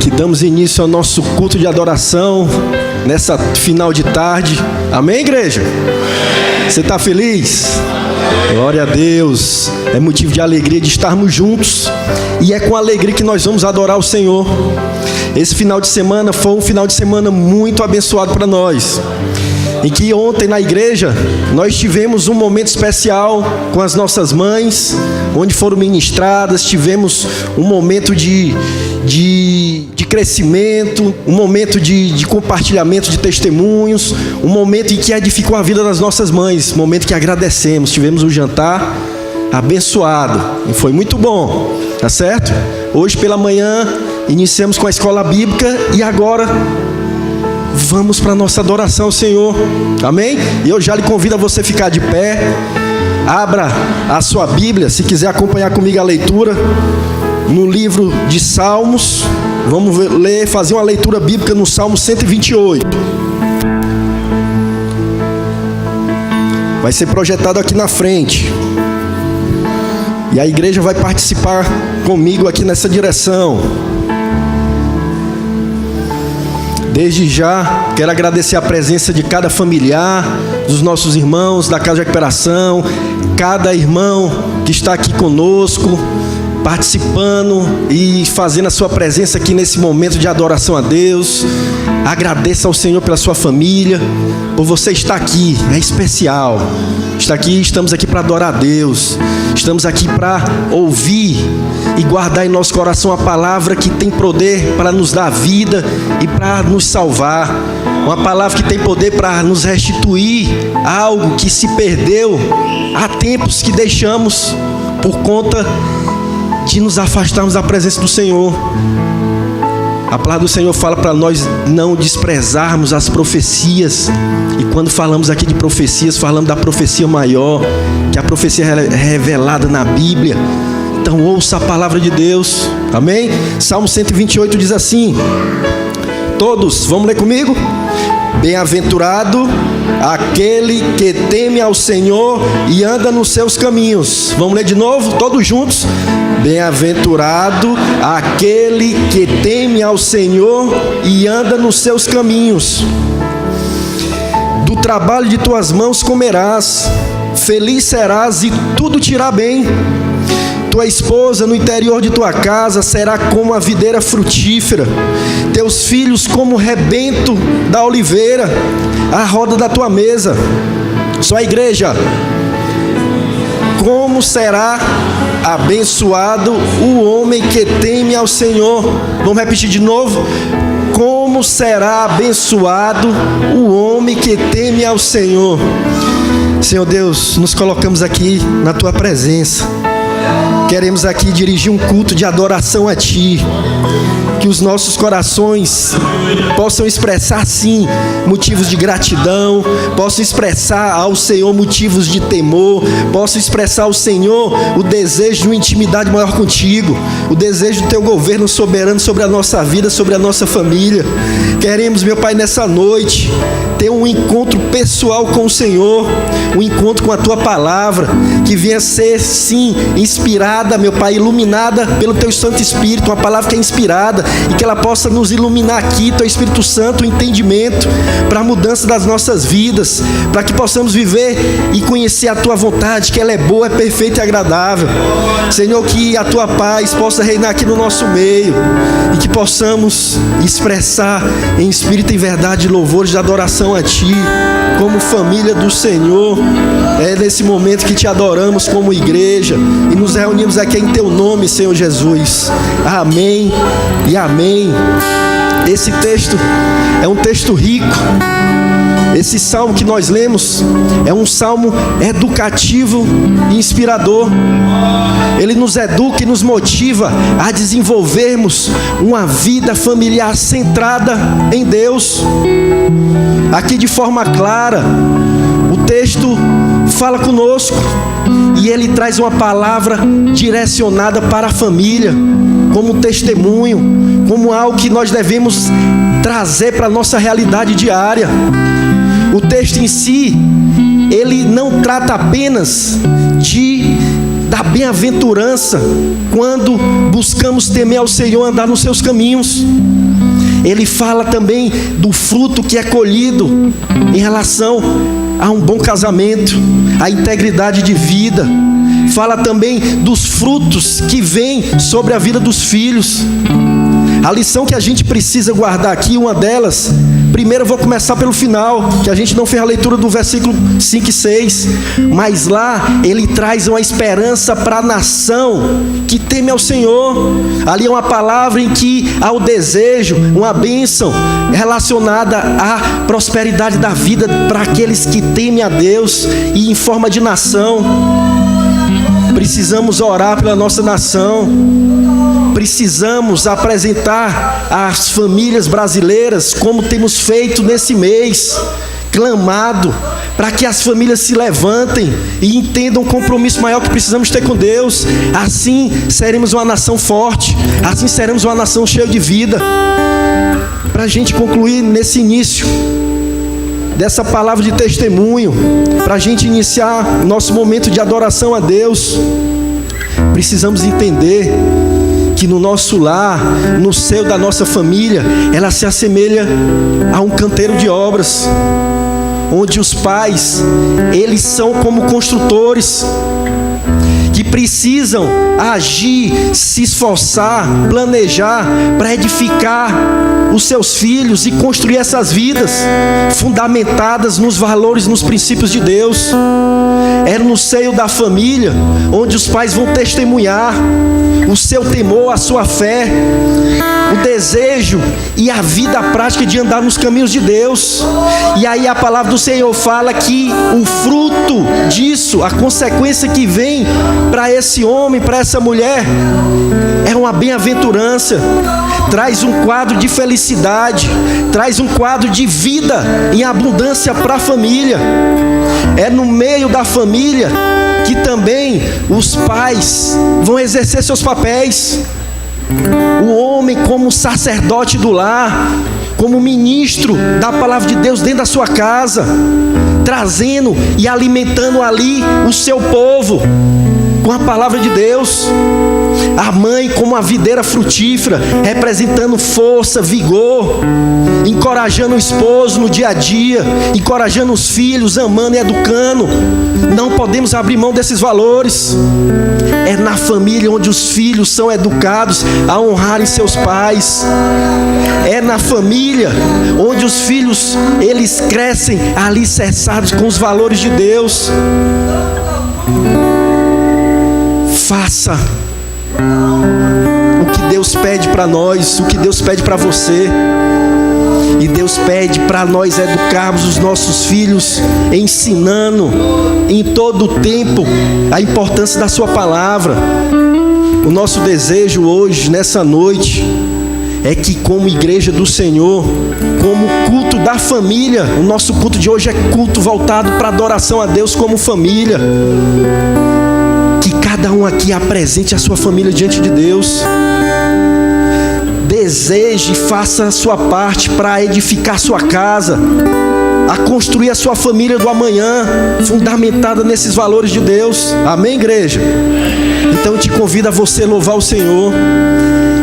que damos início ao nosso culto de adoração nessa final de tarde. Amém, igreja? Você está feliz? Glória a Deus. É motivo de alegria de estarmos juntos, e é com alegria que nós vamos adorar o Senhor. Esse final de semana foi um final de semana muito abençoado para nós, em que ontem na igreja nós tivemos um momento especial com as nossas mães, onde foram ministradas. Tivemos um momento de crescimento, um momento de compartilhamento de testemunhos, um momento em que edificou a vida das nossas mães, um momento que agradecemos. Tivemos um jantar abençoado e foi muito bom, tá certo? Hoje pela manhã iniciamos com a escola bíblica e agora vamos para a nossa adoração ao Senhor, amém? E eu já lhe convido a você ficar de pé. Abra a sua Bíblia, se quiser acompanhar comigo a leitura, no livro de Salmos. Vamos fazer uma leitura bíblica no Salmo 128. Vai ser projetado aqui na frente, e a igreja vai participar comigo aqui nessa direção. Desde já, quero agradecer a presença de cada familiar, dos nossos irmãos da Casa de Recuperação, cada irmão que está aqui conosco, participando e fazendo a sua presença aqui nesse momento de adoração a Deus. Agradeça ao Senhor pela sua família, por você estar aqui, é especial. Estamos aqui para adorar a Deus, estamos aqui para ouvir e guardar em nosso coração a palavra que tem poder para nos dar vida e para nos salvar. Uma palavra que tem poder para nos restituir algo que se perdeu há tempos, que deixamos por conta de nos afastarmos da presença do Senhor. A palavra do Senhor fala para nós não desprezarmos as profecias. E quando falamos aqui de profecias, falamos da profecia maior, que é a profecia revelada na Bíblia. Então ouça a palavra de Deus, amém? Salmo 128 diz assim, todos, vamos ler comigo? Bem-aventurado aquele que teme ao Senhor e anda nos seus caminhos. Vamos ler de novo, todos juntos? Bem-aventurado aquele que teme ao Senhor e anda nos seus caminhos. Do trabalho de tuas mãos comerás, feliz serás e tudo te irá bem. Tua esposa no interior de tua casa será como a videira frutífera, teus filhos como o rebento da oliveira, à roda da tua mesa. Só a igreja. Como será abençoado o homem que teme ao Senhor. Vamos repetir de novo. Como será abençoado o homem que teme ao Senhor. Senhor Deus, nos colocamos aqui na tua presença. Queremos aqui dirigir um culto de adoração a Ti. Que os nossos corações possam expressar sim motivos de gratidão, possam expressar ao Senhor motivos de temor, possam expressar ao Senhor o desejo de uma intimidade maior contigo, o desejo do Teu governo soberano sobre a nossa vida, sobre a nossa família. Queremos, meu Pai, nessa noite ter um encontro pessoal com o Senhor, um encontro com a Tua palavra, que venha ser sim inspirada, meu Pai, iluminada pelo Teu Santo Espírito, uma palavra que é inspirada, e que ela possa nos iluminar aqui, Teu Espírito Santo, o entendimento para a mudança das nossas vidas, para que possamos viver e conhecer a Tua vontade, que ela é boa, é perfeita e agradável. Senhor, que a Tua paz possa reinar aqui no nosso meio, e que possamos expressar em espírito e verdade louvores de adoração a Ti, como família do Senhor. É nesse momento que Te adoramos como igreja e nos reunimos aqui em Teu nome, Senhor Jesus. Amém e amém. Esse texto é um texto rico. Esse salmo que nós lemos é um salmo educativo e inspirador. Ele nos educa e nos motiva a desenvolvermos uma vida familiar centrada em Deus. Aqui de forma clara, o texto fala conosco e ele traz uma palavra direcionada para a família, como um testemunho, como algo que nós devemos trazer para a nossa realidade diária. O texto em si, ele não trata apenas de da bem-aventurança quando buscamos temer ao Senhor, andar nos seus caminhos. Ele fala também do fruto que é colhido em relação a um bom casamento, a integridade de vida. Fala também dos frutos que vêm sobre a vida dos filhos. A lição que a gente precisa guardar aqui, uma delas, primeiro eu vou começar pelo final, que a gente não fez a leitura do versículo 5 e 6, mas lá ele traz uma esperança para a nação que teme ao Senhor. Ali é uma palavra em que há o desejo, uma bênção relacionada à prosperidade da vida para aqueles que temem a Deus e em forma de nação. Precisamos orar pela nossa nação. Precisamos apresentar às famílias brasileiras, como temos feito nesse mês, clamado para que as famílias se levantem e entendam o compromisso maior que precisamos ter com Deus. Assim seremos uma nação forte, assim seremos uma nação cheia de vida. Para a gente concluir nesse início dessa palavra de testemunho, para a gente iniciar nosso momento de adoração a Deus, precisamos entender que no nosso lar, no seio da nossa família, ela se assemelha a um canteiro de obras, onde os pais, eles são como construtores, que precisam agir, se esforçar, planejar para edificar os seus filhos e construir essas vidas fundamentadas nos valores, nos princípios de Deus. É no seio da família onde os pais vão testemunhar o seu temor, a sua fé, o desejo e a vida prática de andar nos caminhos de Deus. E aí a palavra do Senhor fala que o fruto disso, a consequência que vem para esse homem, para essa mulher, é uma bem-aventurança, traz um quadro de felicidade, traz um quadro de vida em abundância para a família. É no meio da família que também os pais vão exercer seus papéis. O homem como sacerdote do lar, como ministro da palavra de Deus dentro da sua casa, trazendo e alimentando ali o seu povo com a palavra de Deus. A mãe como uma videira frutífera, representando força, vigor, encorajando o esposo no dia a dia, encorajando os filhos, amando e educando. Não podemos abrir mão desses valores. É na família onde os filhos são educados a honrarem seus pais. É na família onde os filhos, eles crescem alicerçados com os valores de Deus. Faça o que Deus pede para nós, o que Deus pede para você. E Deus pede para nós educarmos os nossos filhos, ensinando em todo o tempo a importância da sua palavra. O nosso desejo hoje, nessa noite, é que como igreja do Senhor, como culto da família, o nosso culto de hoje é culto voltado para adoração a Deus como família. Que cada um aqui apresente a sua família diante de Deus. Deseje e faça a sua parte para edificar sua casa, a construir a sua família do amanhã, fundamentada nesses valores de Deus. Amém, igreja? Então eu te convido a você louvar o Senhor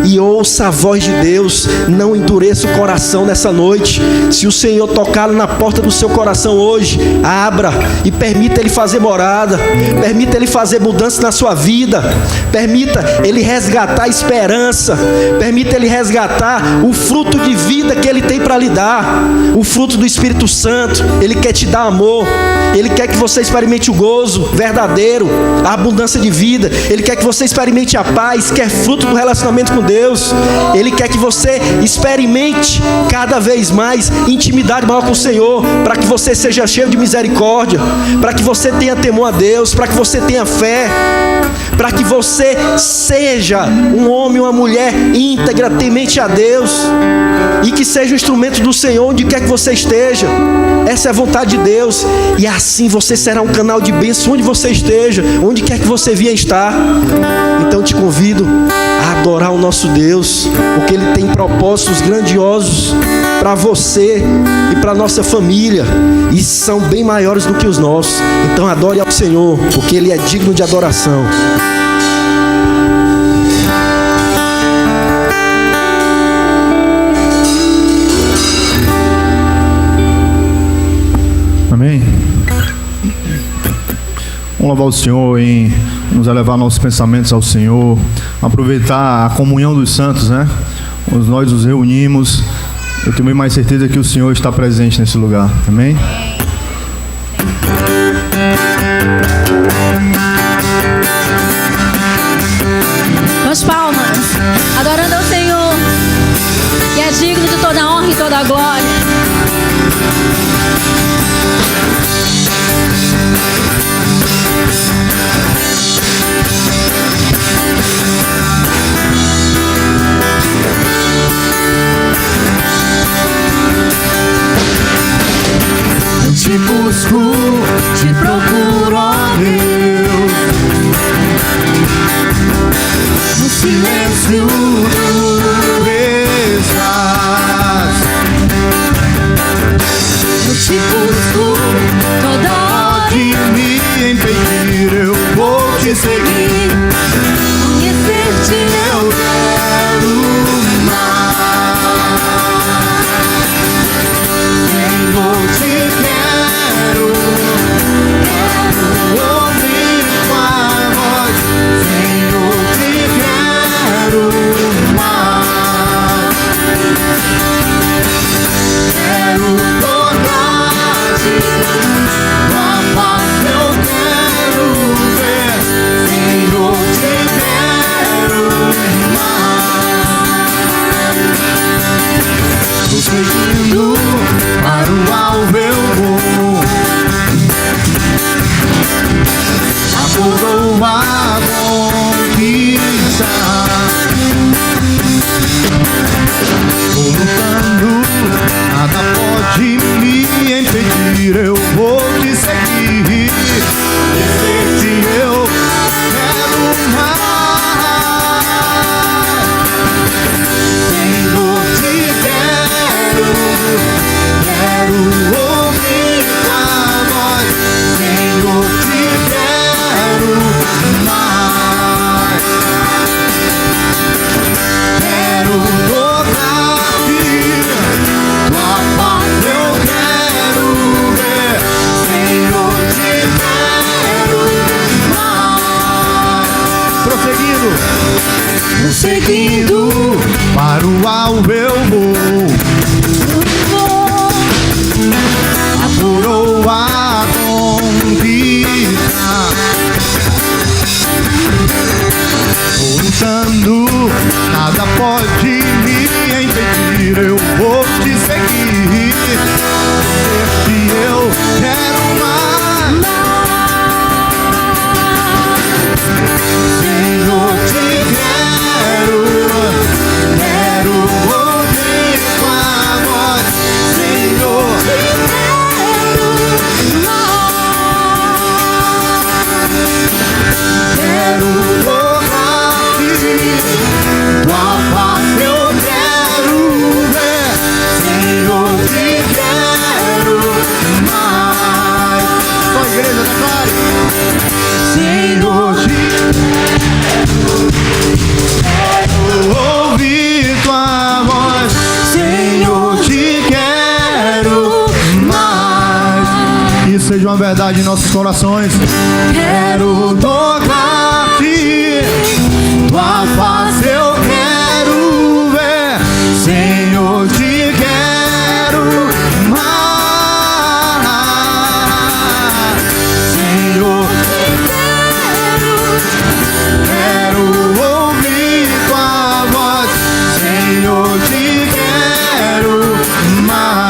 e ouça a voz de Deus. Não endureça o coração nessa noite. Se o Senhor tocar na porta do seu coração hoje, abra e permita Ele fazer morada, permita Ele fazer mudança na sua vida, permita Ele resgatar a esperança, permita Ele resgatar o fruto de vida que Ele tem para lhe dar, o fruto do Espírito Santo. Ele quer te dar amor, Ele quer que você experimente o gozo verdadeiro, a abundância de vida. Ele quer que você experimente a paz, que é fruto do relacionamento com Deus. Ele quer que você experimente cada vez mais intimidade maior com o Senhor, para que você seja cheio de misericórdia, para que você tenha temor a Deus, para que você tenha fé, para que você seja um homem, uma mulher íntegra, temente a Deus, e que seja um instrumento do Senhor onde quer que você esteja. Essa é a vontade de Deus, e assim você será um canal de bênção onde você esteja, onde quer que você venha estar. Então eu te convido a adorar o nosso nosso Deus, porque Ele tem propósitos grandiosos para você e para nossa família, e são bem maiores do que os nossos. Então adore ao Senhor, porque Ele é digno de adoração. Amém? Vamos louvar o Senhor em nos elevar nossos pensamentos ao Senhor, aproveitar a comunhão dos santos, né? Nós nos reunimos. Eu tenho bem mais certeza que o Senhor está presente nesse lugar. Amém? Com as palmas, adorando ao Senhor, que é digno de toda a honra e toda a glória. Te busco, te procuro, ó Deus, no silêncio tu estás. Eu te busco, toda hora de me impedir, eu vou te seguir. Conhecer-te eu quero mais. Senhor, te quero. Seguindo para o alvo eu vou, a coroa conquista. Vou lutando, nada pode me impedir, eu vou te seguir. Dizer-te eu quero mais. Senhor, te quero ouvir tua voz. Senhor, te quero mais. Quero tocar-te, tua face eu quero ver. Senhor, te quero mais. Prosseguindo, para o alvo eu vou, a coroa conquista. Vou lutando, nada pode me impedir, eu vou te seguir. Dizer-te eu quero mais. Senhor, te quero ouvir tua voz. Senhor, te quero tocar-te, tua face eu quero ver. Senhor, te quero mais. Só a igreja, declare. Senhor, te quero ouvir tua voz. Senhor, te quero mais. Que isso seja uma verdade em nossos corações. Quero tocar-te, tua face eu quero ver. Senhor, te quero mais. Senhor, quero ouvir tua voz. Senhor, te quero mais.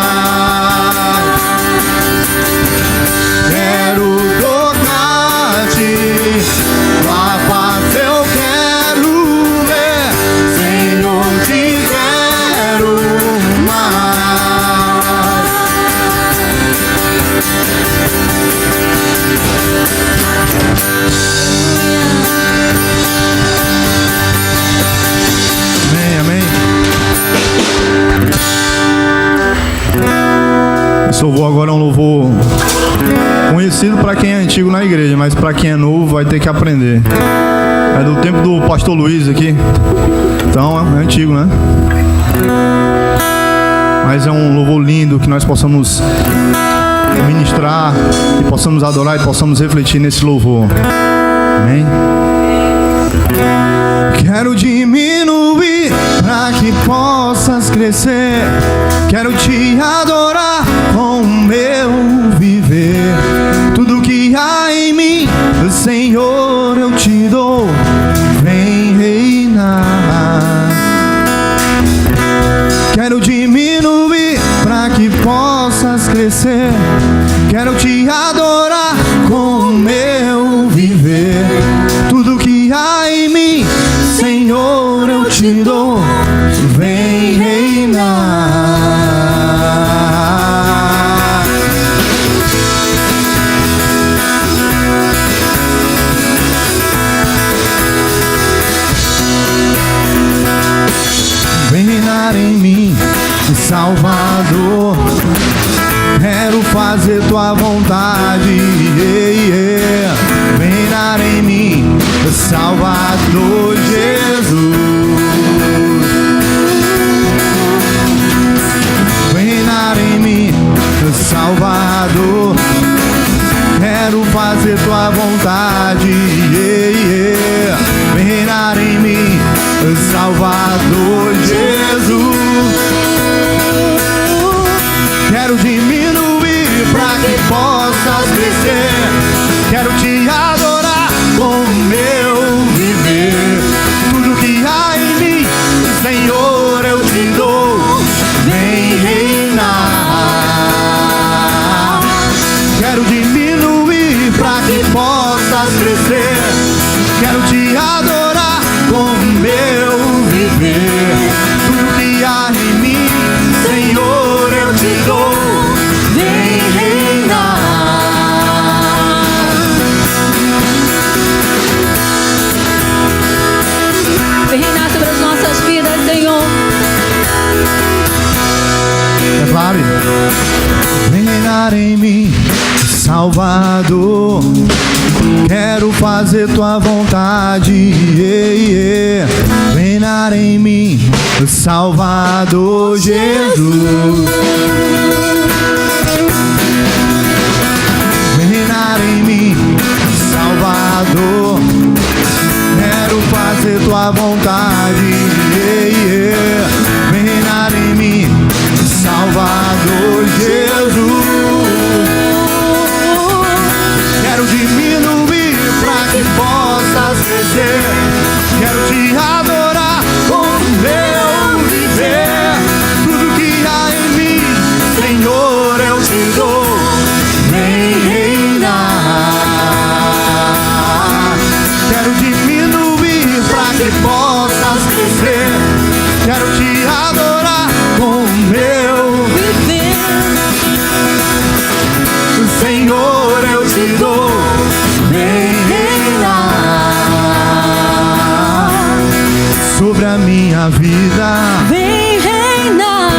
Quero tocar-te, tua face eu quero ver. Senhor, te quero mais. louvor agora é um louvor conhecido para quem é antigo na igreja, mas para quem é novo vai ter que aprender. É do tempo do pastor Luiz aqui. Então é antigo, né? Mas é um louvor lindo que nós possamos ministrar e possamos adorar e possamos refletir nesse louvor. Amém? Quero diminuir para que possas crescer. Quero te adorar com o meu viver. Tudo que há em mim, Senhor, eu te dou. Vem reinar. Quero diminuir para que possas crescer. Quero te adorar com o meu viver. Tudo que há em mim, Senhor, eu te dou. Vem reinar. Vem reinar em mim, Salvador. Quero fazer tua vontade. Vem reinar em mim, Salvador Jesus. Vem reinar em mim, Salvador. Quero fazer tua vontade. Vem reinar em mim, Salvador Jesus. Quero diminuir para que possas crescer. Quero te adorar com o meu viver. Tudo que há em mim, Senhor, eu te dou. Vem reinar. Quero diminuir para que possas crescer. Quero te adorar com o meu viver. Tudo que há em mim, Senhor, eu te dou. Vem reinar. Vem reinar sobre as nossas vidas, Senhor. Declare. Vem reinar em mim, Salvador. Quero fazer tua vontade. Vem reinar em mim, Salvador Jesus. Vem reinar em mim, Salvador. Quero fazer tua vontade. Vem reinar em mim, Salvador Jesus. Quero diminuir para que possas crescer. Quero te adorar com o meu viver. Tudo que há em mim, Senhor, eu te dou. Vem reinar. Quero diminuir para que possas crescer. Quero te adorar com o meu Viver. Senhor, eu te dou. Vem reinar sobre a minha vida, Vem reinar.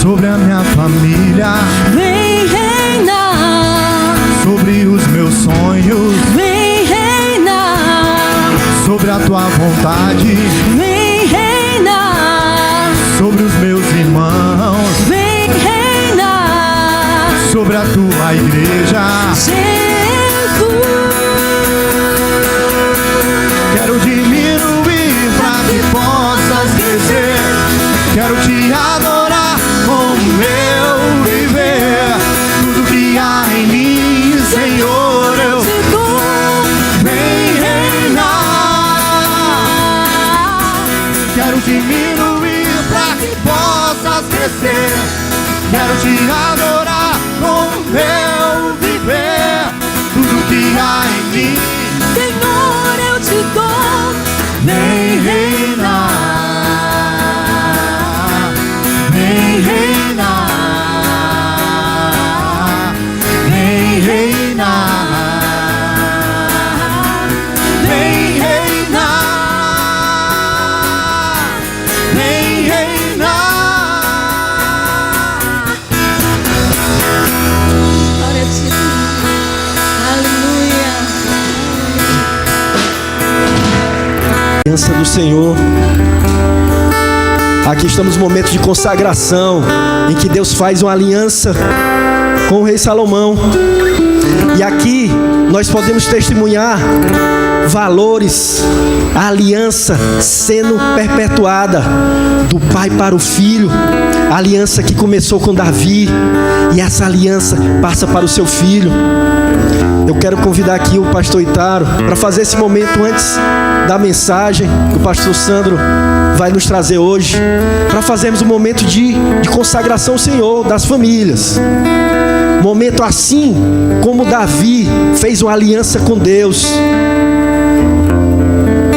sobre a minha família, Vem reinar. sobre os meus sonhos, Vem reinar. sobre a tua vontade, Vem reinar. sobre os meus irmãos, Vem reinar. sobre a tua igreja. Jesus. Quero diminuir para que possas crescer. Quero te adorar com o meu viver. Tudo que há em mim, Senhor, eu Te dou. vem reinar. Quero diminuir para que possas crescer. Quero te adorar com o meu viver. Tudo que há em mim, Senhor, eu te dou. vem reinar. Vem reinar. Vem reinar. Vem reinar. Vem reinar. aliança do Senhor. Aqui estamos no momento de consagração, em que Deus faz uma aliança com o rei Salomão. E aqui nós podemos testemunhar valores, a aliança sendo perpetuada do pai para o filho, a aliança que começou com Davi, e essa aliança passa para o seu filho. Eu quero convidar aqui o pastor Itaro para fazer esse momento antes da mensagem que o pastor Sandro vai nos trazer hoje, para fazermos um momento de consagração ao Senhor das famílias. Momento assim como Davi fez uma aliança com Deus.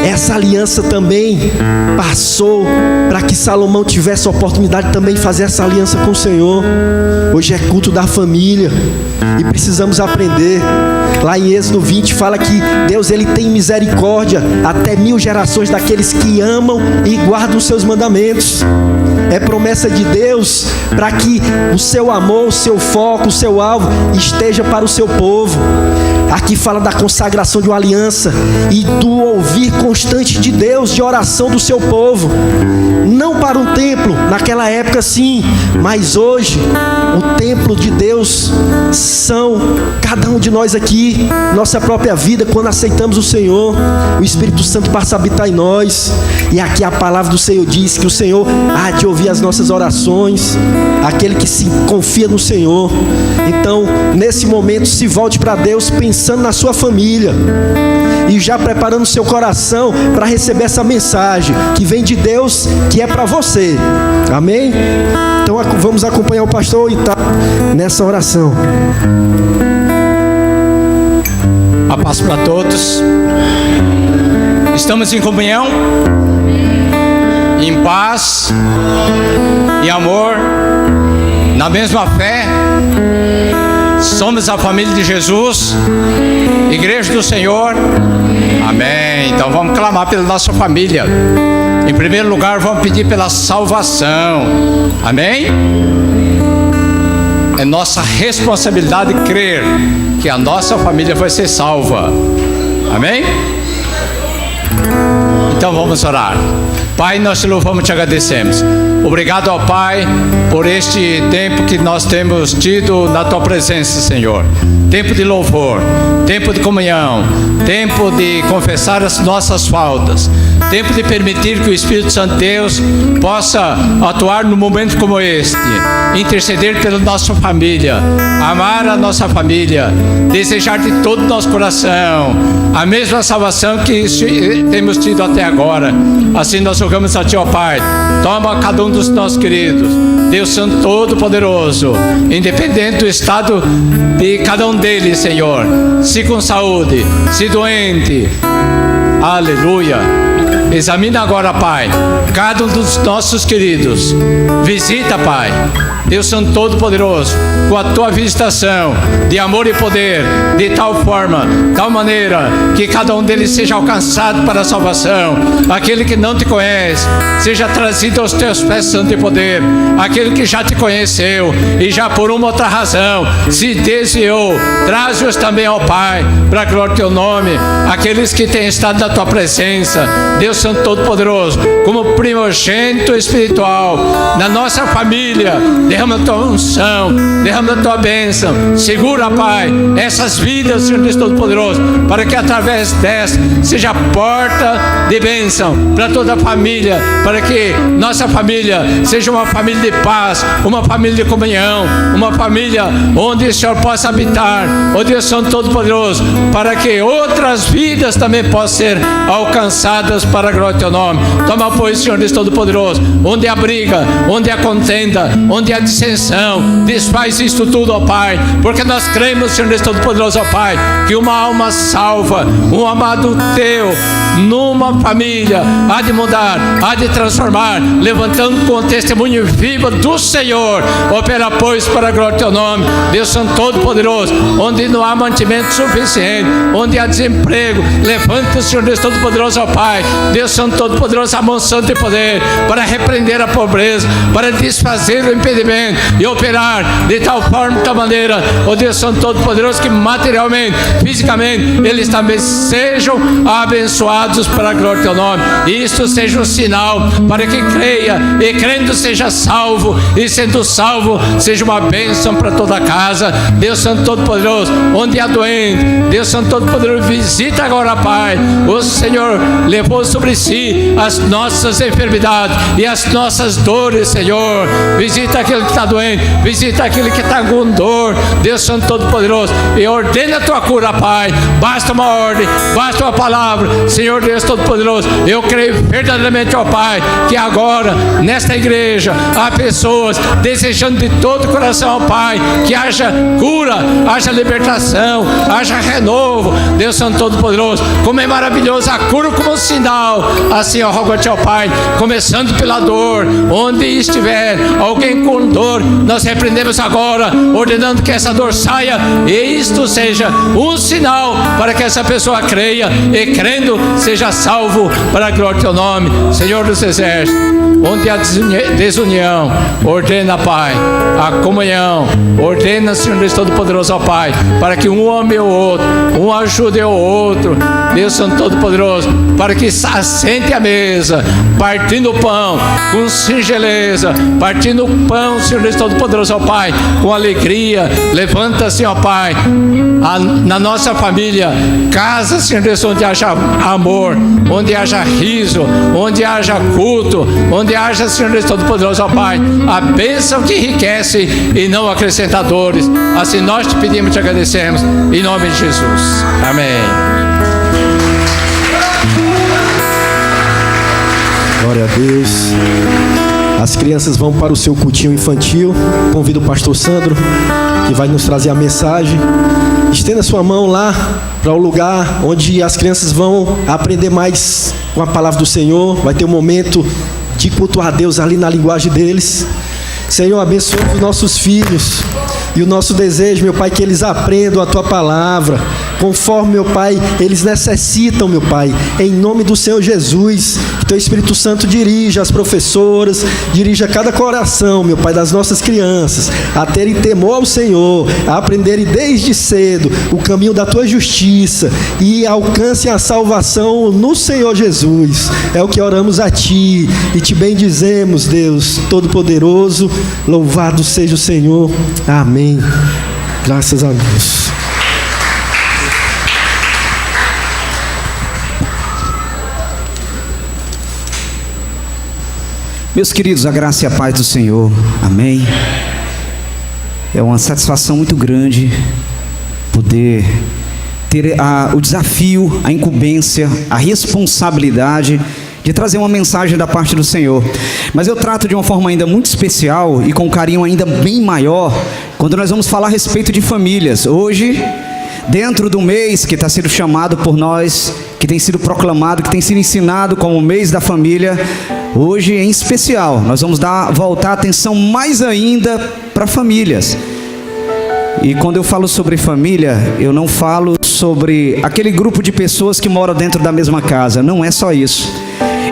Essa aliança também passou para que Salomão tivesse a oportunidade de também fazer essa aliança com o Senhor. Hoje é culto da família e precisamos aprender. Lá em Êxodo 20 fala que Deus ele tem misericórdia até 1000 gerações daqueles que amam e guardam os seus mandamentos. É promessa de Deus para que o seu amor, o seu foco, o seu alvo esteja para o seu povo. Aqui fala da consagração de uma aliança e do ouvir constante de Deus, de oração do seu povo. Não para um templo, naquela época sim, mas hoje o templo de Deus são cada um de nós aqui, nossa própria vida. Quando aceitamos o Senhor, o Espírito Santo passa a habitar em nós. E aqui a palavra do Senhor diz que o Senhor há de ouvir as nossas orações, aquele que se confia no Senhor. Então, nesse momento, se volte para Deus pensando na sua família e já preparando o seu coração para receber essa mensagem que vem de Deus, que é para você. Amém? Então vamos acompanhar o pastor Itá nessa oração. A paz para todos. Estamos em comunhão, em paz e amor, na mesma fé. Somos a família de Jesus, Igreja do Senhor. Amém. Então vamos clamar pela nossa família. Em primeiro lugar, vamos pedir pela salvação. Amém? É nossa responsabilidade crer que a nossa família vai ser salva. Amém? Então vamos orar. Pai, nós te louvamos e te agradecemos. Obrigado, ó Pai, por este tempo que nós temos tido na Tua presença, Senhor. Tempo de louvor, tempo de comunhão, tempo de confessar as nossas faltas, tempo de permitir que o Espírito Santo de Deus possa atuar num momento como este, interceder pela nossa família, amar a nossa família, desejar de todo o nosso coração a mesma salvação que temos tido até agora. Assim nós rogamos a Ti, ó Pai, toma cada um dos nossos queridos, Deus Santo Todo-Poderoso, independente do estado de cada um deles, Senhor, se com saúde, se doente, aleluia. Examina agora, Pai, cada um dos nossos queridos. Visita, Pai, Deus Santo Todo-Poderoso, com a Tua visitação de amor e poder, de tal forma, tal maneira, que cada um deles seja alcançado para a salvação. Aquele que não te conhece, seja trazido aos Teus pés, santo e poder. Aquele que já te conheceu e já por uma outra razão se desviou, traz-os também ao Pai, para a glória do Teu nome. Aqueles que têm estado na Tua presença, Deus Santo Todo-Poderoso, como primogênito espiritual na nossa família, derrama a Tua unção, derrama a Tua bênção. Segura, Pai, essas vidas, Senhor Deus Todo-Poderoso, para que através dessa seja a porta de bênção para toda a família, para que nossa família seja uma família de paz, uma família de comunhão, uma família onde o Senhor possa habitar, ó Deus Santo Todo-Poderoso, para que outras vidas também possam ser alcançadas para a glória do Teu nome. Toma apoio, Senhor Deus Todo-Poderoso, onde há briga, onde há contenda, onde há dissensão, desfaz isso tudo, ó Pai, porque nós cremos, Senhor Deus Todo-Poderoso, ó Pai, que uma alma salva, um amado Teu, numa família, há de mudar, há de transformar, levantando com o testemunho vivo do Senhor. Opera, pois, para a glória do Teu nome, Deus Santo Todo-Poderoso, onde não há mantimento suficiente, onde há desemprego, levanta, Senhor Deus Todo-Poderoso, ó Pai, Deus Santo Todo-Poderoso, a mão santa e poder para repreender a pobreza, para desfazer o impedimento e operar de tal forma, de tal maneira, ó Deus Santo Todo-Poderoso, que materialmente, fisicamente, eles também sejam abençoados para a glória do teu nome. E isto seja um sinal para que creia, e crendo seja salvo, e sendo salvo seja uma bênção para toda a casa. Deus Santo Todo-Poderoso, onde há doente, Deus Santo Todo-Poderoso, visita agora, Pai. O Senhor levou sobre si as nossas enfermidades e as nossas dores, Senhor. Visita aquele que está doente, visita aquele que está com dor, Deus Santo Todo-Poderoso, e ordena a tua cura, Pai. Basta uma ordem, basta uma palavra, Senhor Deus Todo-Poderoso. Eu creio verdadeiramente, ó Pai, que agora, nesta igreja, há pessoas desejando de todo o coração, ó Pai, que haja cura, haja libertação, haja renovo, Deus Santo Todo-Poderoso. Como é maravilhoso a cura como um sinal, assim eu rogo-te, ó Pai, começando pela dor, onde estiver alguém com dor, nós repreendemos agora, ordenando que essa dor saia, e isto seja um sinal para que essa pessoa creia, e crendo seja salvo para a glória do teu nome, Senhor dos exércitos. Onde há desunião, ordena, Pai, a comunhão, ordena, Senhor Deus Todo-Poderoso, ó Pai, para que um ame o outro, um ajude o outro, Deus Santo Todo-Poderoso, para que assente a mesa, partindo o pão com singeleza, partindo o pão, Senhor Deus Todo-Poderoso, ó Pai, com alegria. Levanta-se, ó Pai, na nossa família, casa, Senhor Deus, onde haja amor, onde haja riso, onde haja culto, onde haja, Senhor Deus Todo-Poderoso, ó Pai, a bênção que enriquece e não acrescenta dores. Assim nós te pedimos e te agradecemos, em nome de Jesus. Amém. Glória a Deus. As crianças vão para o seu cultinho infantil. Convido o pastor Sandro, que vai nos trazer a mensagem. Estenda sua mão lá para o lugar onde as crianças vão aprender mais com a palavra do Senhor. Vai ter um momento de cultuar a Deus ali na linguagem deles. Senhor, abençoa os nossos filhos. E o nosso desejo, meu Pai, que eles aprendam a Tua palavra, conforme, meu Pai, eles necessitam, meu Pai, em nome do Senhor Jesus. Que Teu Espírito Santo dirija as professoras, dirija cada coração, meu Pai, das nossas crianças, a terem temor ao Senhor, a aprenderem desde cedo o caminho da Tua justiça e alcancem a salvação no Senhor Jesus. É o que oramos a Ti e Te bendizemos, Deus Todo-Poderoso. Louvado seja o Senhor. Amém. Graças a Deus. Meus queridos, a graça e a paz do Senhor. Amém. É uma satisfação muito grande poder ter o desafio, a incumbência, a responsabilidade de trazer uma mensagem da parte do Senhor. Mas eu trato de uma forma ainda muito especial e com um carinho ainda bem maior quando nós vamos falar a respeito de famílias. Hoje, dentro do mês que está sendo chamado por nós, que tem sido proclamado, que tem sido ensinado como o mês da família, hoje em especial, nós vamos voltar a atenção mais ainda para famílias. E quando eu falo sobre família, eu não falo sobre aquele grupo de pessoas que moram dentro da mesma casa, não é só isso.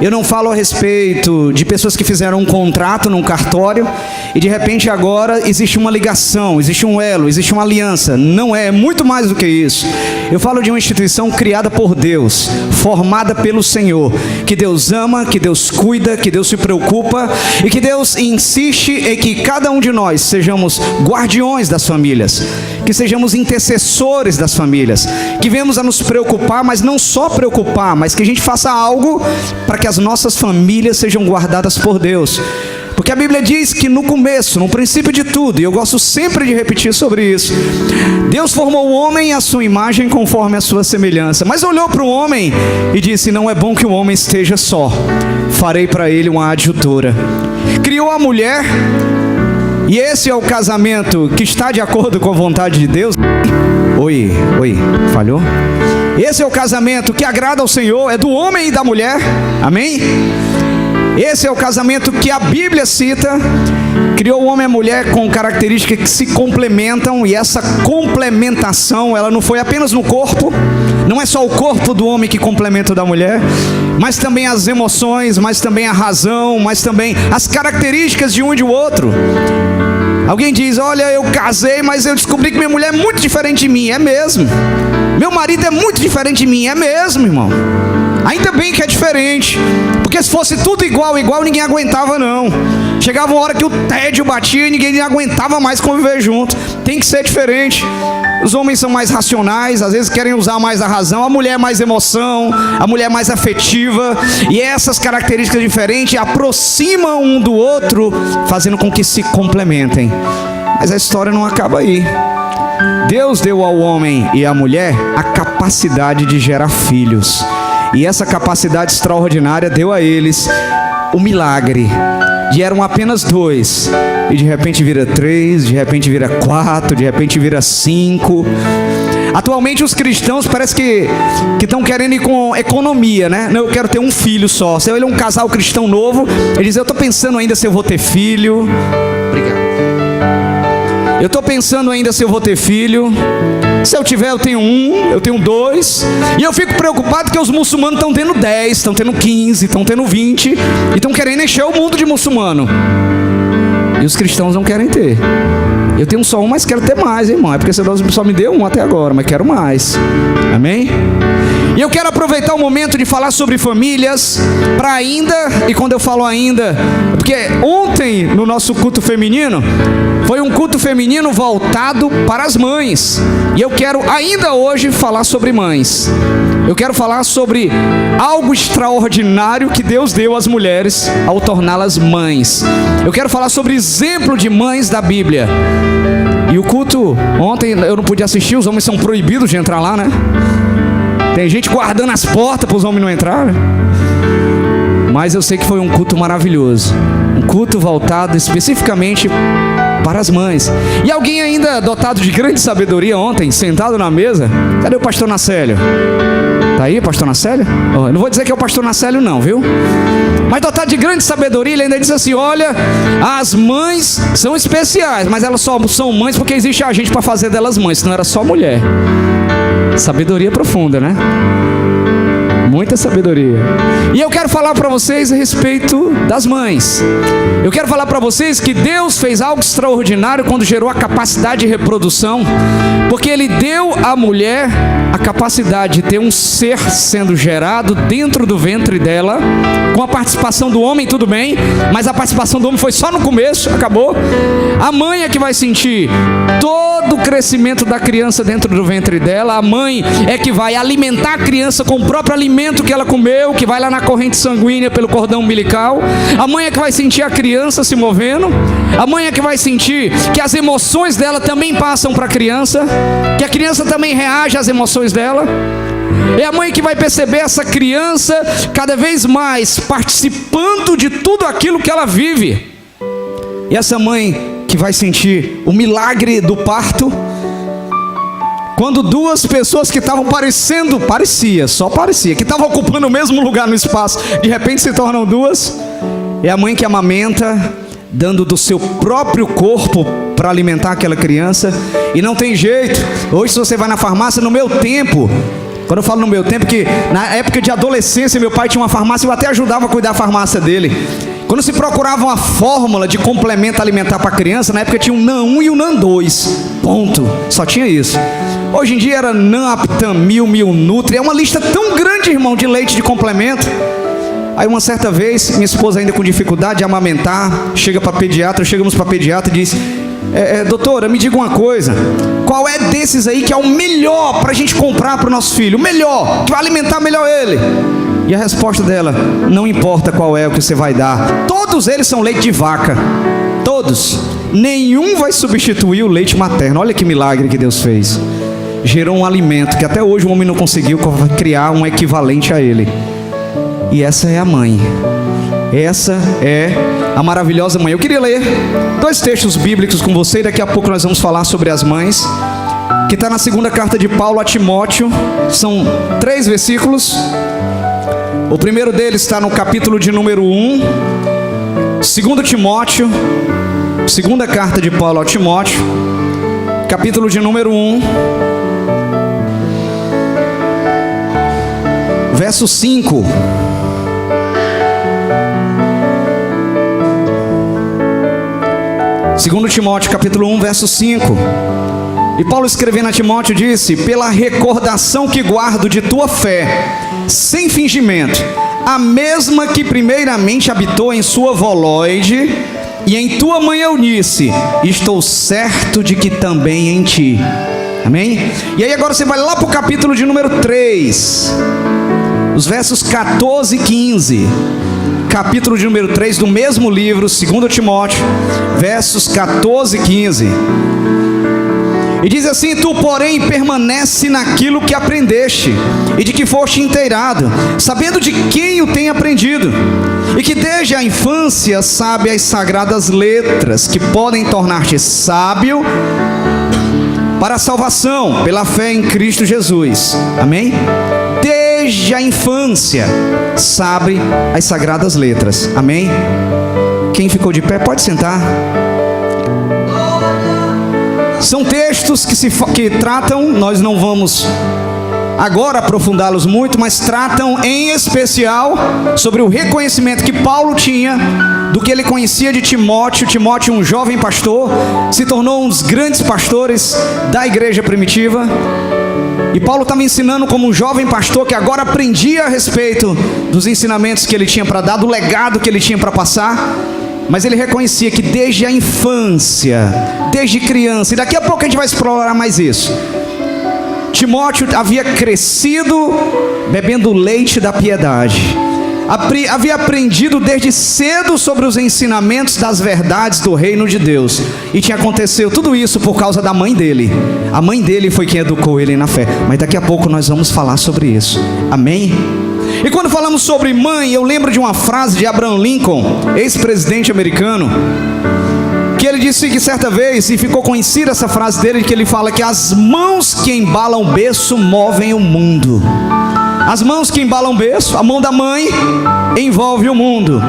Eu não falo a respeito de pessoas que fizeram um contrato num cartório e de repente agora existe uma ligação, existe um elo, existe uma aliança. Não é muito mais do que isso. Eu falo de uma instituição criada por Deus, formada pelo Senhor, que Deus ama, que Deus cuida, que Deus se preocupa e que Deus insiste em que cada um de nós sejamos guardiões das famílias, que sejamos intercessores das famílias, que venhamos a nos preocupar, mas não só preocupar, mas que a gente faça algo para que as nossas famílias sejam guardadas por Deus. Porque a Bíblia diz que no começo, no princípio de tudo, e eu gosto sempre de repetir sobre isso, Deus formou o homem à sua imagem conforme a sua semelhança, mas olhou para o homem e disse: não é bom que o homem esteja só, farei para ele uma adjutora. Criou a mulher, e esse é o casamento que está de acordo com a vontade de Deus. Oi, falhou? Esse é o casamento que agrada ao Senhor, é do homem e da mulher, amém? Esse é o casamento que a Bíblia cita. Criou o homem e a mulher com características que se complementam, e essa complementação, ela não foi apenas no corpo. Não é só o corpo do homem que complementa o da mulher, mas também as emoções, mas também a razão, mas também as características de um e de outro. Alguém diz: olha, eu casei, mas eu descobri que minha mulher é muito diferente de mim. É mesmo. Meu marido é muito diferente de mim. É mesmo, irmão. Ainda bem que é diferente, porque se fosse tudo igual, ninguém aguentava não. Chegava uma hora que o tédio batia e ninguém aguentava mais conviver junto. Tem que ser diferente. Os homens são mais racionais, às vezes querem usar mais a razão. A mulher é mais emoção, a mulher é mais afetiva. E essas características diferentes aproximam um do outro, fazendo com que se complementem. Mas a história não acaba aí. Deus deu ao homem e à mulher a capacidade de gerar filhos. E essa capacidade extraordinária deu a eles o milagre. E eram apenas 2. E de repente vira 3, de repente vira 4, de repente vira 5. Atualmente os cristãos parece que estão querendo ir com economia, né? Não, eu quero ter um filho só. Se ele é um casal cristão novo, ele diz: eu estou pensando ainda se eu vou ter filho. Obrigado. Eu estou pensando ainda se eu vou ter filho. Se eu tiver, eu tenho 1, eu tenho 2. E eu fico preocupado que os muçulmanos estão tendo 10, estão tendo 15, estão tendo 20. E estão querendo encher o mundo de muçulmano. E os cristãos não querem ter. Eu tenho só 1, mas quero ter mais, irmão. É porque Deus só me deu 1 até agora, mas quero mais. Amém? E eu quero aproveitar o momento de falar sobre famílias, para ainda, e quando eu falo ainda, porque ontem no nosso culto feminino, foi um culto feminino voltado para as mães. E eu quero ainda hoje falar sobre mães. Eu quero falar sobre algo extraordinário que Deus deu às mulheres ao torná-las mães. Eu quero falar sobre exemplo de mães da Bíblia. E o culto, ontem eu não pude assistir, os homens são proibidos de entrar lá, né? Tem gente guardando as portas para os homens não entrarem. Mas eu sei que foi um culto maravilhoso. Um culto voltado especificamente para as mães. E alguém ainda dotado de grande sabedoria ontem, sentado na mesa. Cadê o pastor Nacélio? Tá aí, pastor Nacélio? Oh, eu não vou dizer que é o pastor Nacélio não, viu? Mas dotado de grande sabedoria, ele ainda disse assim: olha, as mães são especiais, mas elas só são mães porque existe a gente para fazer delas mães, senão era só mulher. Sabedoria profunda, né? Muita sabedoria. E eu quero falar para vocês a respeito das mães. Eu quero falar para vocês que Deus fez algo extraordinário quando gerou a capacidade de reprodução, porque Ele deu à mulher a capacidade de ter um ser sendo gerado dentro do ventre dela, com a participação do homem, tudo bem, mas a participação do homem foi só no começo, acabou. A mãe é que vai sentir todo o crescimento da criança dentro do ventre dela. A mãe é que vai alimentar a criança com o próprio alimento que ela comeu, que vai lá na corrente sanguínea pelo cordão umbilical. A mãe é que vai sentir a criança se movendo. A mãe é que vai sentir que as emoções dela também passam para a criança, que a criança também reage às emoções dela. É a mãe que vai perceber essa criança cada vez mais participando de tudo aquilo que ela vive. E essa mãe que vai sentir o milagre do parto, quando 2 pessoas que estavam só parecia, que estavam ocupando o mesmo lugar no espaço, de repente se tornam 2. É a mãe que amamenta, dando do seu próprio corpo para alimentar aquela criança. E não tem jeito. Hoje, se você vai na farmácia, no meu tempo, quando eu falo no meu tempo, que na época de adolescência meu pai tinha uma farmácia, eu até ajudava a cuidar da farmácia dele. Quando se procurava uma fórmula de complemento alimentar para a criança, na época tinha um NAN 1 e um NAN 2, ponto, só tinha isso. Hoje em dia era NAN, Aptamil, Milnutri, é uma lista tão grande, irmão, de leite de complemento. Aí uma certa vez, minha esposa ainda com dificuldade de amamentar, chegamos para a pediatra e diz: doutora, me diga uma coisa, qual é desses aí que é o melhor para a gente comprar para o nosso filho, o melhor, que vai alimentar melhor ele? E a resposta dela: não importa qual é o que você vai dar, todos eles são leite de vaca, todos, nenhum vai substituir o leite materno. Olha que milagre que Deus fez. Gerou um alimento que até hoje o homem não conseguiu criar um equivalente a ele. E essa é a mãe. Essa é a maravilhosa mãe. Eu queria ler 2 textos bíblicos com você, e daqui a pouco nós vamos falar sobre as mães, que está na 2ª carta de Paulo a Timóteo. São 3 versículos. O primeiro deles está no capítulo de número 1, 2 Timóteo, segunda carta de Paulo a Timóteo, capítulo de número 1, verso 5. Segundo Timóteo, capítulo 1, verso 5. E Paulo, escrevendo a Timóteo, disse: pela recordação que guardo de tua fé, sem fingimento, a mesma que primeiramente habitou em sua volóide e em tua mãe Eunice, estou certo de que também em ti. Amém? E aí agora você vai lá para o capítulo de número 3, os versos 14 e 15. Capítulo de número 3 do mesmo livro, 2 Timóteo, versos 14 e 15. E diz assim: tu, porém, permanece naquilo que aprendeste e de que foste inteirado, sabendo de quem o tem aprendido, e que desde a infância sabe as sagradas letras, que podem tornar-te sábio para a salvação pela fé em Cristo Jesus. Amém? Desde a infância sabe as sagradas letras. Amém? Quem ficou de pé pode sentar. São textos que tratam, nós não vamos agora aprofundá-los muito, mas tratam em especial sobre o reconhecimento que Paulo tinha do que ele conhecia de Timóteo. Timóteo, um jovem pastor, se tornou um dos grandes pastores da igreja primitiva. E Paulo estava ensinando como um jovem pastor que agora aprendia a respeito dos ensinamentos que ele tinha para dar, do legado que ele tinha para passar. Mas ele reconhecia que desde a infância, desde criança, e daqui a pouco a gente vai explorar mais isso, Timóteo havia crescido bebendo leite da piedade, havia aprendido desde cedo sobre os ensinamentos das verdades do reino de Deus, e tinha acontecido tudo isso por causa da mãe dele. A mãe dele foi quem educou ele na fé, mas daqui a pouco nós vamos falar sobre isso. Amém? E quando falamos sobre mãe, eu lembro de uma frase de Abraham Lincoln, ex-presidente americano, que ele disse que certa vez, e ficou conhecida essa frase dele, que ele fala que as mãos que embalam o berço movem o mundo. As mãos que embalam o berço, a mão da mãe envolve o mundo.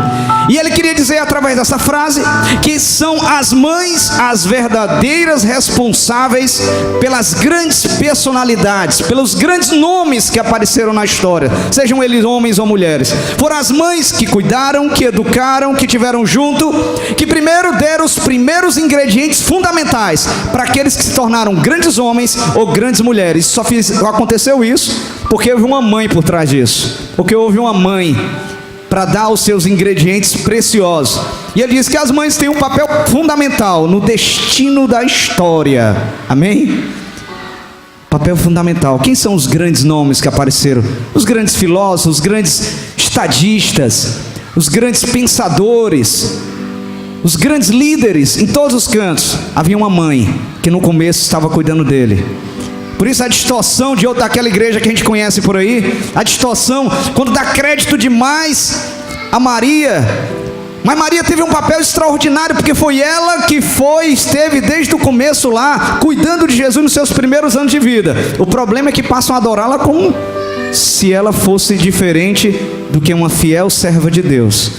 E ele queria dizer através dessa frase que são as mães as verdadeiras responsáveis pelas grandes personalidades, pelos grandes nomes que apareceram na história, sejam eles homens ou mulheres. Foram as mães que cuidaram, que educaram, que tiveram junto, que primeiro deram os primeiros ingredientes fundamentais para aqueles que se tornaram grandes homens ou grandes mulheres. Só aconteceu isso porque houve uma mãe por trás disso, porque houve uma mãe para dar os seus ingredientes preciosos. E ele diz que as mães têm um papel fundamental no destino da história. Amém? Papel fundamental. Quem são os grandes nomes que apareceram? Os grandes filósofos, os grandes estadistas, os grandes pensadores, os grandes líderes em todos os cantos. Havia uma mãe que no começo estava cuidando dele. Por isso a distorção daquela igreja que a gente conhece por aí, a distorção quando dá crédito demais a Maria. Mas Maria teve um papel extraordinário, porque foi ela que esteve desde o começo lá, cuidando de Jesus nos seus primeiros anos de vida. O problema é que passam a adorá-la como se ela fosse diferente do que uma fiel serva de Deus.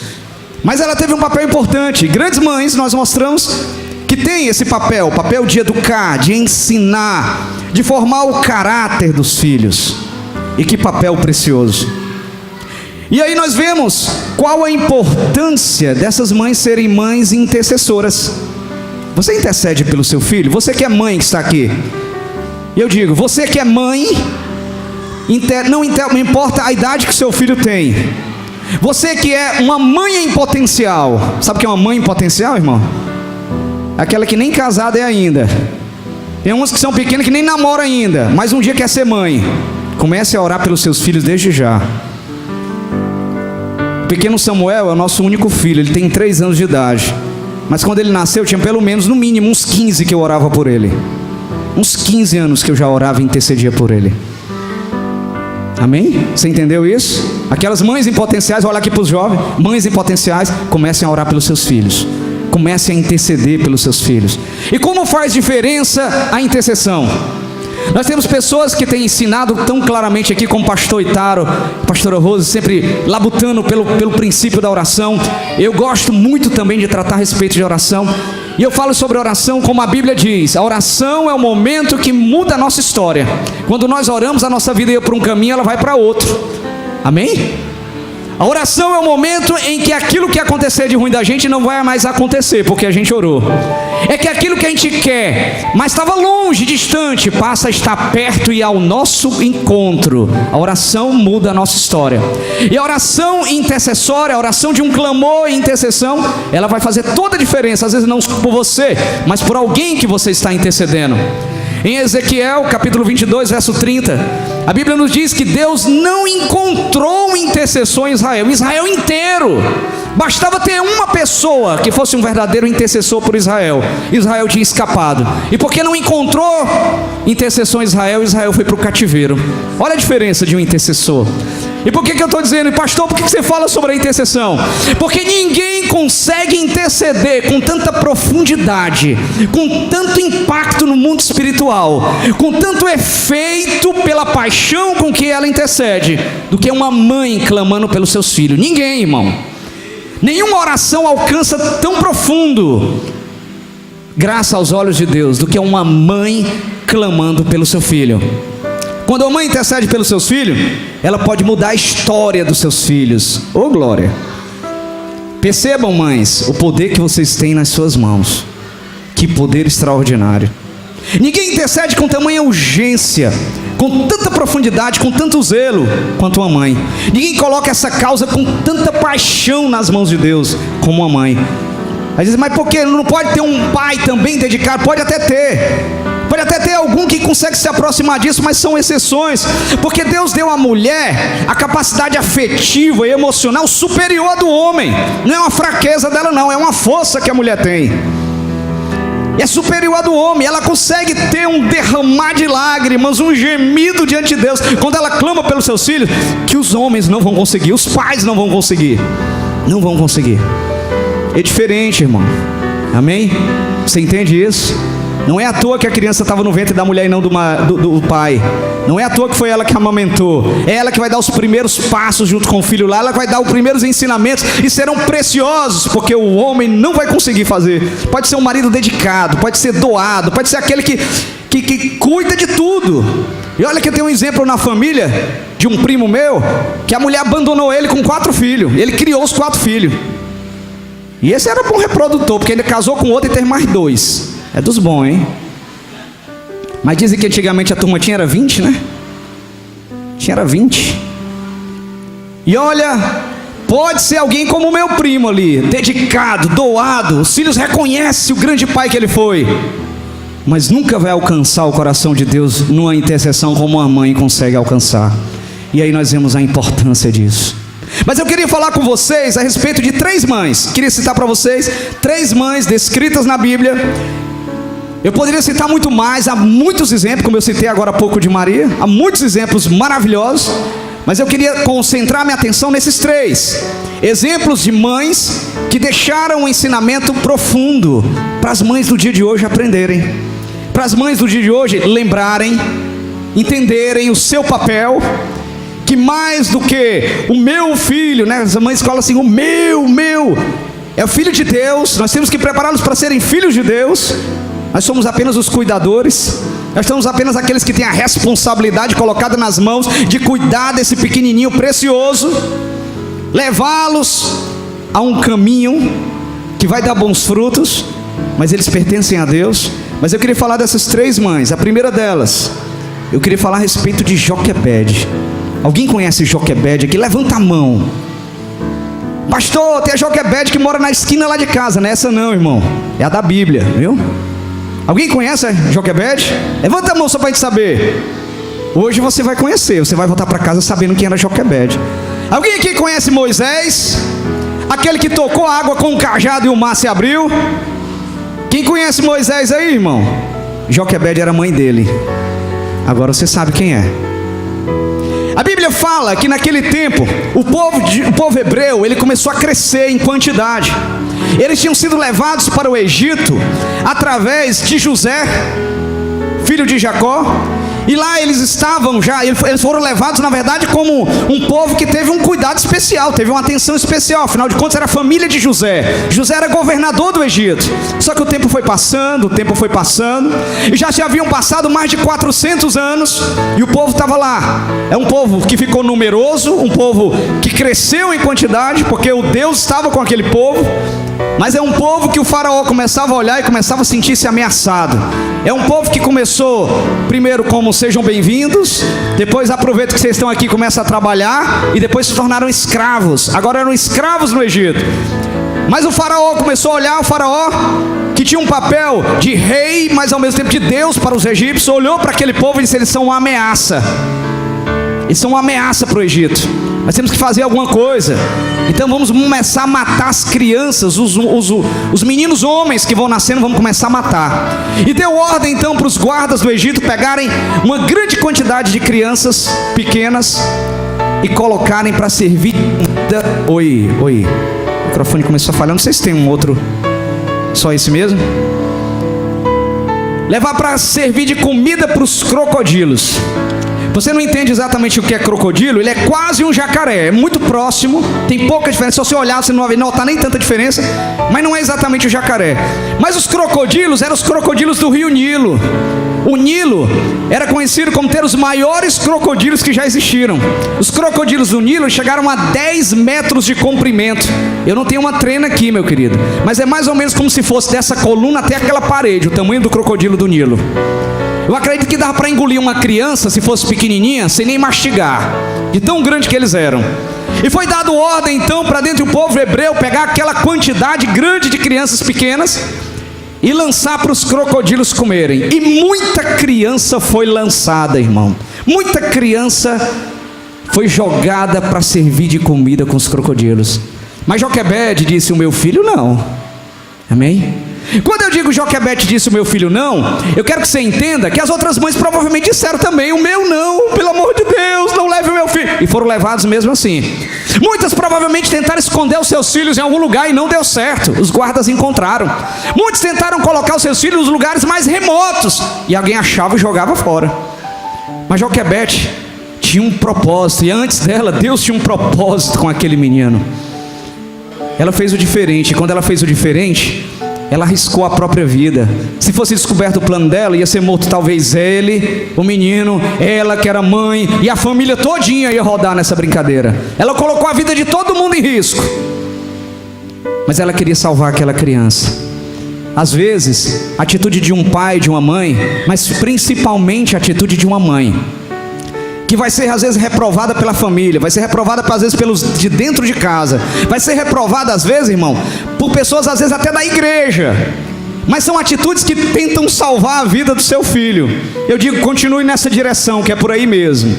Mas ela teve um papel importante. Grandes mães, nós mostramos que tem esse papel, o papel de educar, de ensinar, de formar o caráter dos filhos. E que papel precioso. E aí nós vemos qual a importância dessas mães serem mães intercessoras. Você intercede pelo seu filho? Você que é mãe que está aqui, eu digo, você que é mãe, não importa a idade que seu filho tem. Você que é uma mãe em potencial. Sabe o que é uma mãe em potencial, irmão? Aquela que nem casada é ainda. Tem uns que são pequenos que nem namoram ainda, mas um dia quer ser mãe. Comece a orar pelos seus filhos desde já. O pequeno Samuel é o nosso único filho. Ele tem 3 anos de idade. Mas quando ele nasceu, tinha pelo menos, no mínimo, uns 15 que eu orava por ele. Uns 15 anos que eu já orava e intercedia por ele. Amém? Você entendeu isso? Aquelas mães em potenciais, olha aqui para os jovens. Mães em potenciais, comecem a orar pelos seus filhos. Comecem a interceder pelos seus filhos. E como faz diferença a intercessão? Nós temos pessoas que têm ensinado tão claramente aqui, como o pastor Itaro, pastora Rose, sempre labutando pelo princípio da oração. Eu gosto muito também de tratar a respeito de oração. E eu falo sobre oração como a Bíblia diz. A oração é o momento que muda a nossa história. Quando nós oramos, a nossa vida ia para um caminho, ela vai para outro. Amém? A oração é o momento em que aquilo que acontecer de ruim da gente não vai mais acontecer, porque a gente orou. É que aquilo que a gente quer, mas estava longe, distante, passa a estar perto e ao nosso encontro. A oração muda a nossa história. E a oração intercessória, a oração de um clamor e intercessão, ela vai fazer toda a diferença. Às vezes não por você, mas por alguém que você está intercedendo. Em Ezequiel, capítulo 22, verso 30, a Bíblia nos diz que Deus não encontrou intercessor em Israel. Israel inteiro. Bastava ter uma pessoa que fosse um verdadeiro intercessor por Israel. Israel tinha escapado. E porque não encontrou intercessor em Israel, Israel foi para o cativeiro. Olha a diferença de um intercessor. E por que eu estou dizendo, pastor, por que você fala sobre a intercessão? Porque ninguém consegue interceder com tanta profundidade, com tanto impacto no mundo espiritual, com tanto efeito pela paixão com que ela intercede, do que uma mãe clamando pelos seus filhos. Ninguém, irmão. Nenhuma oração alcança tão profundo, graças aos olhos de Deus, do que uma mãe clamando pelo seu filho. Quando a mãe intercede pelos seus filhos, ela pode mudar a história dos seus filhos. Oh, glória! Percebam, mães, o poder que vocês têm nas suas mãos. Que poder extraordinário. Ninguém intercede com tamanha urgência, com tanta profundidade, com tanto zelo, quanto uma mãe. Ninguém coloca essa causa com tanta paixão nas mãos de Deus, como uma mãe. Aí dizem, mas por que não pode ter um pai também dedicado? Pode até ter. Pode até ter algum que consegue se aproximar disso, mas são exceções. Porque Deus deu à mulher a capacidade afetiva e emocional superior à do homem. Não é uma fraqueza dela não, é uma força que a mulher tem. E é superior à do homem. Ela consegue ter um derramar de lágrimas, um gemido diante de Deus, quando ela clama pelos seus filhos, que os homens não vão conseguir, os pais não vão conseguir. Não vão conseguir. É diferente, irmão. Amém? Você entende isso? Não é à toa que a criança estava no ventre da mulher e não do pai. Não é à toa que foi ela que amamentou. É ela que vai dar os primeiros passos junto com o filho lá. Ela vai dar os primeiros ensinamentos e serão preciosos, porque o homem não vai conseguir fazer. Pode ser um marido dedicado, pode ser doado, pode ser aquele que cuida de tudo. E olha que eu tenho um exemplo na família de um primo meu, que a mulher abandonou ele com 4 filhos. Ele criou os 4 filhos. E esse era bom reprodutor, porque ele casou com outro e teve mais 2. É dos bons, hein? Mas dizem que antigamente a turma tinha 20, né? Tinha 20. E olha, pode ser alguém como o meu primo ali, dedicado, doado. Os filhos reconhecem o grande pai que ele foi, mas nunca vai alcançar o coração de Deus numa intercessão como uma mãe consegue alcançar. E aí nós vemos a importância disso. Mas eu queria falar com vocês a respeito de 3 mães. Queria citar para vocês 3 mães descritas na Bíblia. Eu poderia citar muito mais, há muitos exemplos, como eu citei agora há pouco de Maria, há muitos exemplos maravilhosos, mas eu queria concentrar minha atenção nesses 3 exemplos de mães que deixaram um ensinamento profundo para as mães do dia de hoje aprenderem, para as mães do dia de hoje lembrarem, entenderem o seu papel, que mais do que o meu filho, né? As mães falam assim, o meu, é o filho de Deus, nós temos que prepará-los para serem filhos de Deus. Nós somos apenas os cuidadores. Nós somos apenas aqueles que têm a responsabilidade colocada nas mãos de cuidar desse pequenininho precioso, levá-los a um caminho que vai dar bons frutos, mas eles pertencem a Deus. Mas eu queria falar dessas 3 mães. A primeira delas, eu queria falar a respeito de Joquebede. Alguém conhece Joquebede aqui? Levanta a mão. Pastor, tem a Joquebede que mora na esquina lá de casa. Não é essa não, irmão. É a da Bíblia, viu? Alguém conhece a Joquebede? Levanta a mão só para a gente saber. Hoje você vai conhecer. Você vai voltar para casa sabendo quem era Joquebede. Alguém aqui conhece Moisés? Aquele que tocou a água com um cajado e o mar se abriu? Quem conhece Moisés aí, irmão? Joquebede era a mãe dele. Agora você sabe quem é. A Bíblia fala que naquele tempo o povo hebreu, ele começou a crescer em quantidade. Eles tinham sido levados para o Egito através de José, filho de Jacó, E lá eles estavam já, eles foram levados na verdade como um povo que teve um cuidado especial, teve uma atenção especial. Afinal de contas era a família de José. José era governador do Egito. Só que o tempo foi passando, e já se haviam passado mais de 400 anos, e o povo estava lá. É um povo que ficou numeroso, um povo que cresceu em quantidade, porque o Deus estava com aquele povo. Mas é um povo que o faraó começava a olhar e começava a sentir-se ameaçado. É um povo que começou primeiro como sejam bem-vindos, depois aproveita que vocês estão aqui, começa a trabalhar, e depois se tornaram escravos. Agora eram escravos no Egito. Mas o faraó começou a olhar, o faraó que tinha um papel de rei, mas ao mesmo tempo de Deus para os egípcios, olhou para aquele povo e disse: eles são uma ameaça. Eles são uma ameaça para o Egito. Nós temos que fazer alguma coisa. Então vamos começar a matar as crianças, os meninos homens que vão nascendo, vamos começar a matar. E deu ordem então para os guardas do Egito pegarem uma grande quantidade de crianças pequenas e colocarem para servir. Oi. O microfone começou a falhar, não sei se tem um outro. Só esse mesmo? Levar para servir de comida para os crocodilos. Você não entende exatamente o que é crocodilo? Ele é quase um jacaré, é muito próximo, tem pouca diferença. Se você olhar, você não vai notar nem tanta diferença, mas não é exatamente o jacaré. Mas os crocodilos eram os crocodilos do rio Nilo. O Nilo era conhecido como ter os maiores crocodilos que já existiram. Os crocodilos do Nilo chegaram a 10 metros de comprimento. Eu não tenho uma trena aqui, meu querido, mas é mais ou menos como se fosse dessa coluna até aquela parede, o tamanho do crocodilo do Nilo. Eu acredito que dava para engolir uma criança, se fosse pequenininha, sem nem mastigar, de tão grande que eles eram. E foi dado ordem então para dentro do povo hebreu pegar aquela quantidade grande de crianças pequenas e lançar para os crocodilos comerem. E muita criança foi lançada, irmão. Muita criança foi jogada para servir de comida com os crocodilos. Mas Joquebede disse: o meu filho não. Amém? Quando eu digo Joquebede disse o meu filho não, eu quero que você entenda que as outras mães provavelmente disseram também: o meu não, pelo amor de Deus, não leve o meu filho. E foram levados mesmo assim. Muitas provavelmente tentaram esconder os seus filhos em algum lugar e não deu certo. Os guardas encontraram. Muitos tentaram colocar os seus filhos nos lugares mais remotos e alguém achava e jogava fora. Mas Joquebede tinha um propósito, e antes dela, Deus tinha um propósito com aquele menino. Ela fez o diferente, e quando ela fez o diferente, ela arriscou a própria vida. Se fosse descoberto o plano dela, ia ser morto talvez ele, o menino, ela que era mãe, e a família todinha ia rodar nessa brincadeira. Ela colocou a vida de todo mundo em risco, mas ela queria salvar aquela criança. Às vezes, a atitude de um pai, de uma mãe, mas principalmente a atitude de uma mãe, que vai ser às vezes reprovada pela família, vai ser reprovada às vezes pelos de dentro de casa, vai ser reprovada às vezes, irmão, por pessoas às vezes até da igreja, mas são atitudes que tentam salvar a vida do seu filho. Eu digo, continue nessa direção, que é por aí mesmo.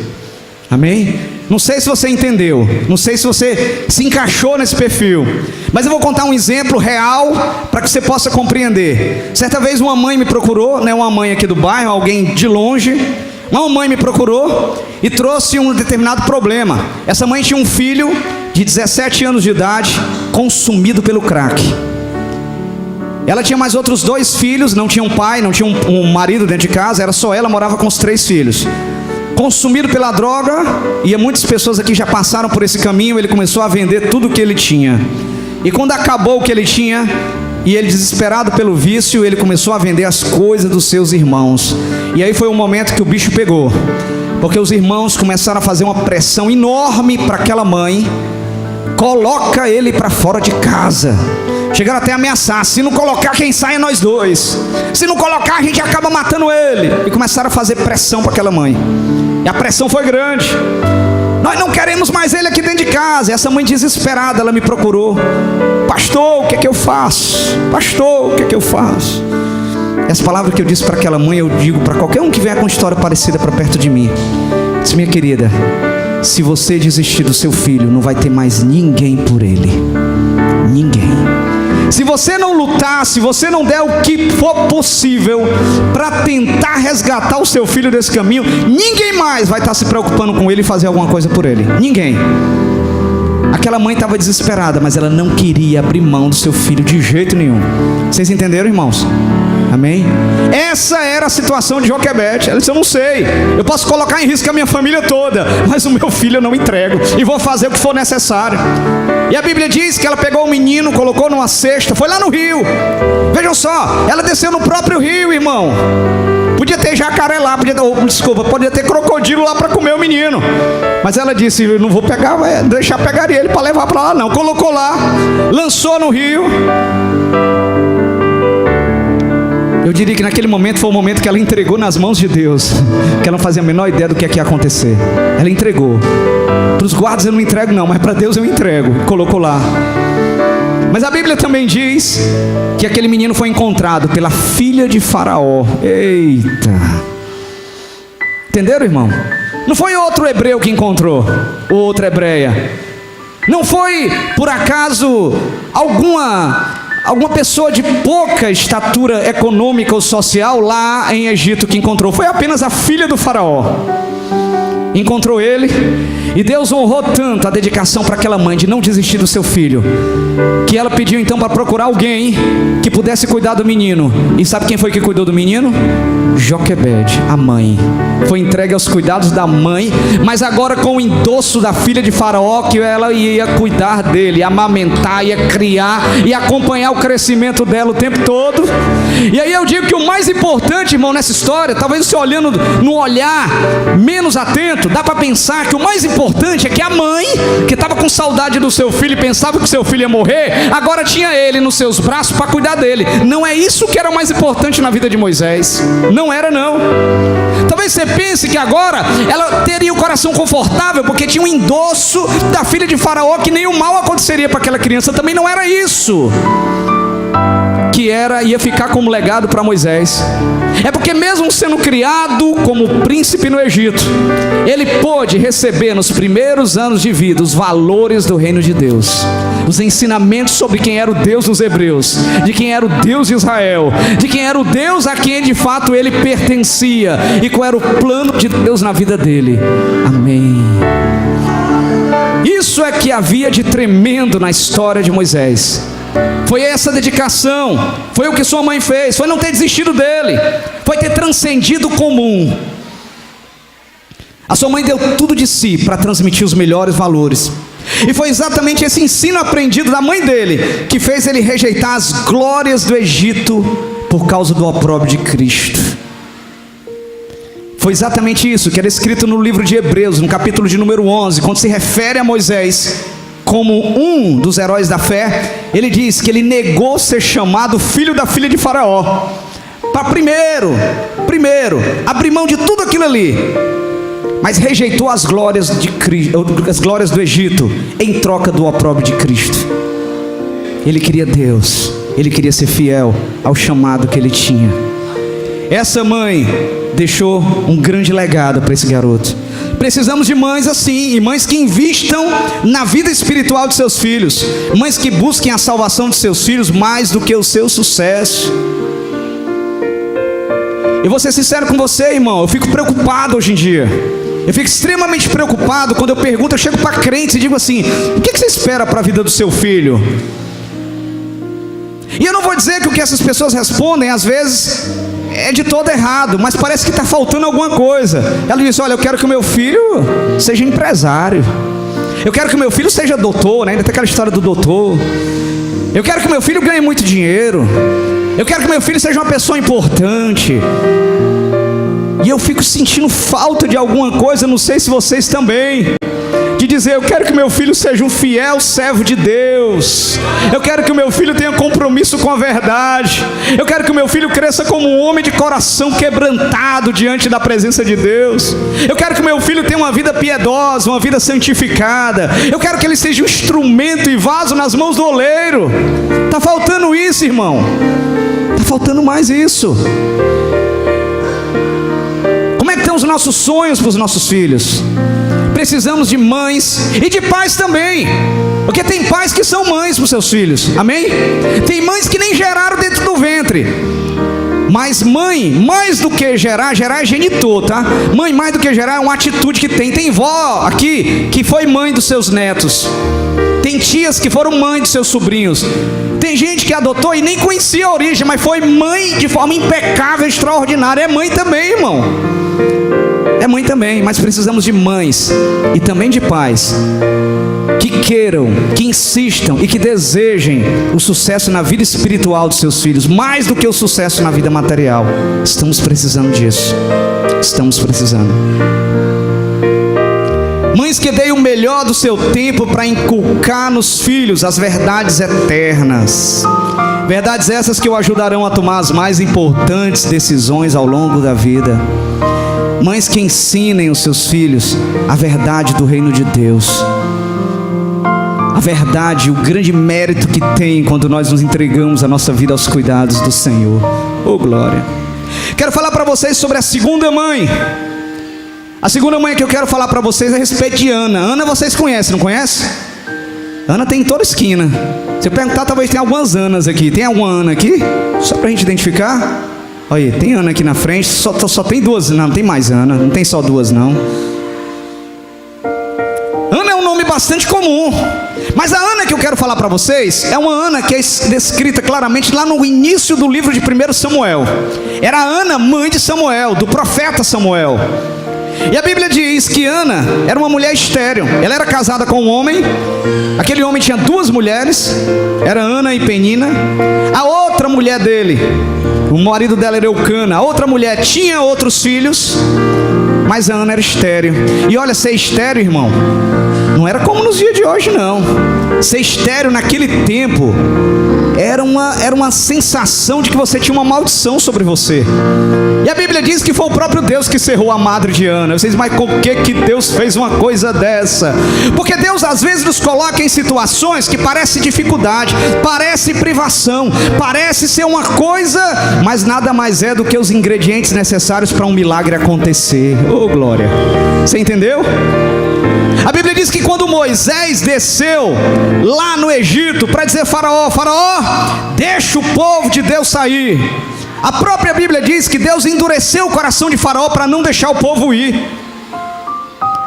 Amém? Não sei se você entendeu, não sei se você se encaixou nesse perfil, mas eu vou contar um exemplo real para que você possa compreender. Certa vez uma mãe me procurou, né, uma mãe aqui do bairro, alguém de longe. Uma mãe me procurou e trouxe um determinado problema. Essa mãe tinha um filho de 17 anos de idade, consumido pelo crack. Ela tinha mais outros 2 filhos, não tinha um pai, não tinha um marido dentro de casa, era só ela, morava com os 3 filhos. Consumido pela droga, e muitas pessoas aqui já passaram por esse caminho. Ele começou a vender tudo o que ele tinha. E quando acabou o que ele tinha, e ele, desesperado pelo vício, ele começou a vender as coisas dos seus irmãos. E aí foi o momento que o bicho pegou, porque os irmãos começaram a fazer uma pressão enorme para aquela mãe: coloca ele para fora de casa. Chegaram até a ameaçar: se não colocar, quem sai é nós dois. Se não colocar, a gente acaba matando ele. E começaram a fazer pressão para aquela mãe. E a pressão foi grande. Nós não queremos mais ele aqui dentro de casa. E essa mãe desesperada, ela me procurou: pastor, o que é que eu faço? Pastor, o que é que eu faço? Essa palavra que eu disse para aquela mãe, eu digo para qualquer um que vier com história parecida para perto de mim. Disse: minha querida, se você desistir do seu filho, não vai ter mais ninguém por ele. Ninguém. Se você não lutar, se você não der o que for possível para tentar resgatar o seu filho desse caminho, ninguém mais vai estar se preocupando com ele e fazer alguma coisa por ele. Ninguém. Aquela mãe estava desesperada, mas ela não queria abrir mão do seu filho de jeito nenhum. Vocês entenderam, irmãos? Amém? Essa era a situação de Joquebede. Ela disse: eu não sei, eu posso colocar em risco a minha família toda, mas o meu filho eu não entrego, e vou fazer o que for necessário. E a Bíblia diz que ela pegou o menino, colocou numa cesta, foi lá no rio. Vejam só, ela desceu no próprio rio, irmão. Podia ter jacaré lá, podia ter crocodilo lá para comer o menino. Mas ela disse: eu não vou pegar, vai deixar pegar ele para levar para lá não. Colocou lá, lançou no rio. Eu diria que naquele momento foi o momento que ela entregou nas mãos de Deus, que ela não fazia a menor ideia do que ia acontecer. Ela entregou. Para os guardas eu não entrego não, mas para Deus eu entrego. Colocou lá. Mas a Bíblia também diz que aquele menino foi encontrado pela filha de Faraó. Eita! Entenderam, irmão? Não foi outro hebreu que encontrou, ou outra hebreia. Não foi, por acaso, alguma pessoa de pouca estatura econômica ou social lá em Egito que encontrou. Foi apenas a filha do Faraó. Encontrou ele, e Deus honrou tanto a dedicação para aquela mãe de não desistir do seu filho, que ela pediu então para procurar alguém que pudesse cuidar do menino. E sabe quem foi que cuidou do menino? Joquebede, a mãe. Foi entregue aos cuidados da mãe, mas agora com o endosso da filha de Faraó, que ela ia cuidar dele, amamentar, ia criar e acompanhar o crescimento dela o tempo todo. E aí eu digo que o mais importante, irmão, nessa história, talvez você olhando no olhar menos atento, dá para pensar que o mais importante é que a mãe, que estava com saudade do seu filho e pensava que o seu filho ia morrer, agora tinha ele nos seus braços para cuidar dele. Não é isso que era o mais importante na vida de Moisés. Não era não. Talvez você pense que agora ela teria o coração confortável porque tinha um endosso da filha de Faraó, que nenhum mal aconteceria para aquela criança. Também não era isso que ia ficar como legado para Moisés. É porque mesmo sendo criado como príncipe no Egito, ele pôde receber nos primeiros anos de vida os valores do reino de Deus, os ensinamentos sobre quem era o Deus dos hebreus, de quem era o Deus de Israel, de quem era o Deus a quem de fato ele pertencia, e qual era o plano de Deus na vida dele. Amém. Isso é que havia de tremendo na história de Moisés. Foi essa dedicação, foi o que sua mãe fez, foi não ter desistido dele, foi ter transcendido o comum. A sua mãe deu tudo de si para transmitir os melhores valores, e foi exatamente esse ensino aprendido da mãe dele que fez ele rejeitar as glórias do Egito por causa do opróbrio de Cristo. Foi exatamente isso que era escrito no livro de Hebreus, no capítulo de número 11, quando se refere a Moisés como um dos heróis da fé. Ele diz que ele negou ser chamado filho da filha de Faraó, para primeiro abrir mão de tudo aquilo ali, mas rejeitou as glórias do Egito em troca do opróbrio de Cristo. Ele queria Deus, ele queria ser fiel ao chamado que ele tinha. Essa mãe deixou um grande legado para esse garoto. Precisamos de mães assim, e mães que invistam na vida espiritual de seus filhos, mães que busquem a salvação de seus filhos mais do que o seu sucesso. Eu vou ser sincero com você, irmão, eu fico preocupado hoje em dia. Eu fico extremamente preocupado quando eu chego para crentes e digo assim: o que você espera para a vida do seu filho? E eu não vou dizer que o que essas pessoas respondem às vezes é de todo errado, mas parece que está faltando alguma coisa. Ela diz: olha, eu quero que o meu filho seja empresário, eu quero que o meu filho seja doutor, né? Ainda tem aquela história do doutor. Eu quero que o meu filho ganhe muito dinheiro, eu quero que o meu filho seja uma pessoa importante. E eu fico sentindo falta de alguma coisa, não sei se vocês também, de dizer: eu quero que meu filho seja um fiel servo de Deus, eu quero que o meu filho tenha compromisso com a verdade, eu quero que o meu filho cresça como um homem de coração quebrantado diante da presença de Deus, eu quero que o meu filho tenha uma vida piedosa, uma vida santificada, eu quero que ele seja um instrumento e vaso nas mãos do oleiro. Está faltando isso, irmão, está faltando mais isso. Como é que estão os nossos sonhos para os nossos filhos? Precisamos de mães e de pais também, porque tem pais que são mães para os seus filhos, amém? Tem mães que nem geraram dentro do ventre, mas mãe, mais do que gerar é genitor, tá? Mãe, mais do que gerar, é uma atitude que tem. Tem vó aqui que foi mãe dos seus netos, tem tias que foram mãe dos seus sobrinhos, Tem gente que adotou e nem conhecia a origem, mas foi mãe de forma impecável, extraordinária. É mãe também, irmão. É mãe também, mas precisamos de mães e também de pais que queiram, que insistam e que desejem o sucesso na vida espiritual dos seus filhos, mais do que o sucesso na vida material. Estamos precisando disso. Estamos precisando. Mães que deem o melhor do seu tempo para inculcar nos filhos as verdades eternas. Verdades essas que o ajudarão a tomar as mais importantes decisões ao longo da vida. Mães que ensinem os seus filhos a verdade do reino de Deus. A verdade, o grande mérito que tem quando nós nos entregamos a nossa vida aos cuidados do Senhor. Oh, glória. Quero falar para vocês sobre a segunda mãe. A segunda mãe que eu quero falar para vocês é a respeito de Ana. Ana vocês conhecem, não conhecem? Ana tem em toda esquina. Se eu perguntar, talvez tenha algumas Anas aqui. Tem alguma Ana aqui? Só para a gente identificar. Olha aí, tem Ana aqui na frente. Só tem duas, não tem mais Ana. Não tem só duas, não. Ana é um nome bastante comum. Mas a Ana que eu quero falar para vocês é uma Ana que é descrita claramente lá no início do livro de 1 Samuel. Era a Ana, mãe de Samuel, do profeta Samuel. E a Bíblia diz que Ana era uma mulher estéril. Ela era casada com um homem. Aquele homem tinha duas mulheres. Era Ana e Penina. A outra mulher dele, o marido dela era Eucana. A outra mulher tinha outros filhos, mas a Ana era estéril. E olha, ser estéril, irmão, não era como nos dias de hoje, não. Ser estéril naquele tempo era uma sensação de que você tinha uma maldição sobre você. E a Bíblia diz que foi o próprio Deus que cerrou a madre de Ana. Vocês, mas por que Deus fez uma coisa dessa? Porque Deus às vezes nos coloca em situações que parece dificuldade, parece privação, parece ser uma coisa, mas nada mais é do que os ingredientes necessários para um milagre acontecer. Oh, glória! Você entendeu? A Bíblia diz que quando Moisés desceu lá no Egito para dizer Faraó, deixa o povo de Deus sair. A própria Bíblia diz que Deus endureceu o coração de Faraó para não deixar o povo ir.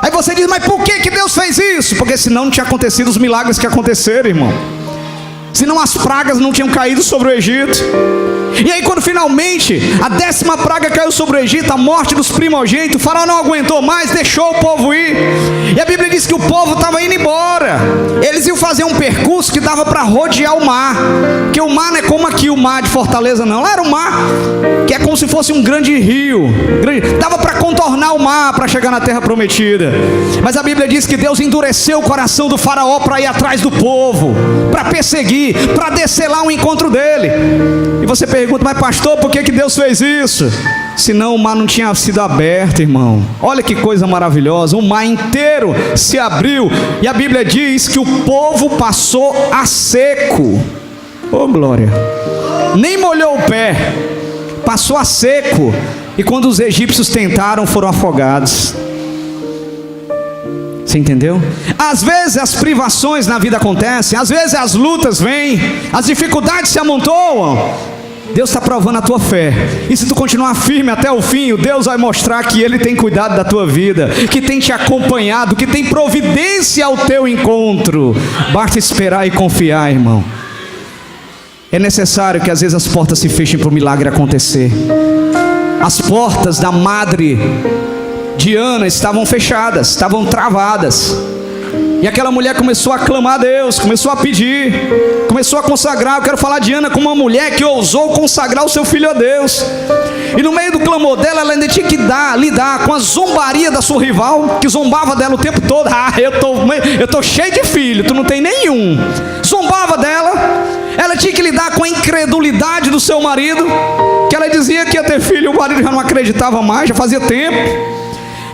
Aí você diz, mas por que Deus fez isso? Porque senão não tinha acontecido os milagres que aconteceram, irmão. Senão as pragas não tinham caído sobre o Egito. E aí quando finalmente a 10ª praga caiu sobre o Egito, a morte dos primogênitos, o Faraó não aguentou mais, deixou o povo ir. E a Bíblia diz que o povo estava indo embora. Eles iam fazer um percurso que dava para rodear o mar. Porque o mar não é como aqui o mar de Fortaleza, não. Lá era um mar que é como se fosse um grande rio. Dava para contornar o mar para chegar na terra prometida. Mas a Bíblia diz que Deus endureceu o coração do Faraó para ir atrás do povo, para perseguir, para descer lá ao encontro dele. E você pergunta, mas pastor, por que Deus fez isso? Senão o mar não tinha sido aberto, irmão. Olha que coisa maravilhosa, o mar inteiro se abriu. E a Bíblia diz que o povo passou a seco. Oh, glória! Nem molhou o pé, passou a seco. E quando os egípcios tentaram, foram afogados. Você entendeu? Às vezes as privações na vida acontecem, às vezes as lutas vêm, as dificuldades se amontoam. Deus está provando a tua fé. E se tu continuar firme até o fim, Deus vai mostrar que Ele tem cuidado da tua vida, que tem te acompanhado, que tem providência ao teu encontro. Basta esperar e confiar, irmão. É necessário que às vezes as portas se fechem para o milagre acontecer. As portas da madre de Ana estavam fechadas, estavam travadas. E aquela mulher começou a clamar a Deus, começou a pedir, começou a consagrar. Eu quero falar de Ana como uma mulher que ousou consagrar o seu filho a Deus. E no meio do clamor dela, ela ainda tinha que lidar com a zombaria da sua rival, que zombava dela o tempo todo. Eu tô cheio de filho, tu não tem nenhum. Zombava dela. Ela tinha que lidar com a incredulidade do seu marido, que ela dizia que ia ter filho, o marido já não acreditava mais, já fazia tempo.